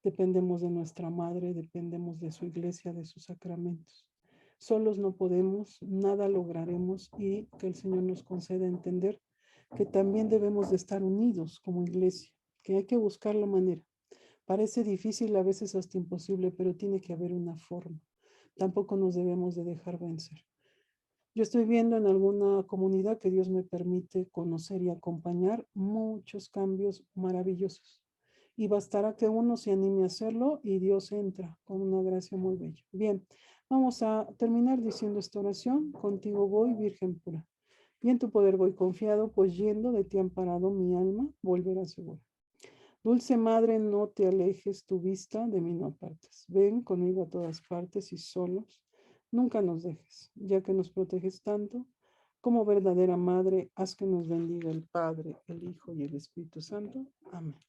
dependemos de nuestra Madre, dependemos de su iglesia, de sus sacramentos. Solos no podemos, nada lograremos y que el Señor nos conceda entender que también debemos de estar unidos como iglesia, que hay que buscar la manera. Parece difícil, a veces hasta imposible, pero tiene que haber una forma. Tampoco nos debemos de dejar vencer. Yo estoy viendo en alguna comunidad que Dios me permite conocer y acompañar muchos cambios maravillosos. Y bastará que uno se anime a hacerlo y Dios entra con una gracia muy bella. Bien, vamos a terminar diciendo esta oración. Contigo voy, Virgen pura. Y en tu poder voy confiado, pues yendo de ti amparado mi alma volverá segura. Dulce Madre, no te alejes tu vista, de mí no apartes. Ven conmigo a todas partes y solos, nunca nos dejes, ya que nos proteges tanto, como verdadera Madre, haz que nos bendiga el Padre, el Hijo y el Espíritu Santo. Amén.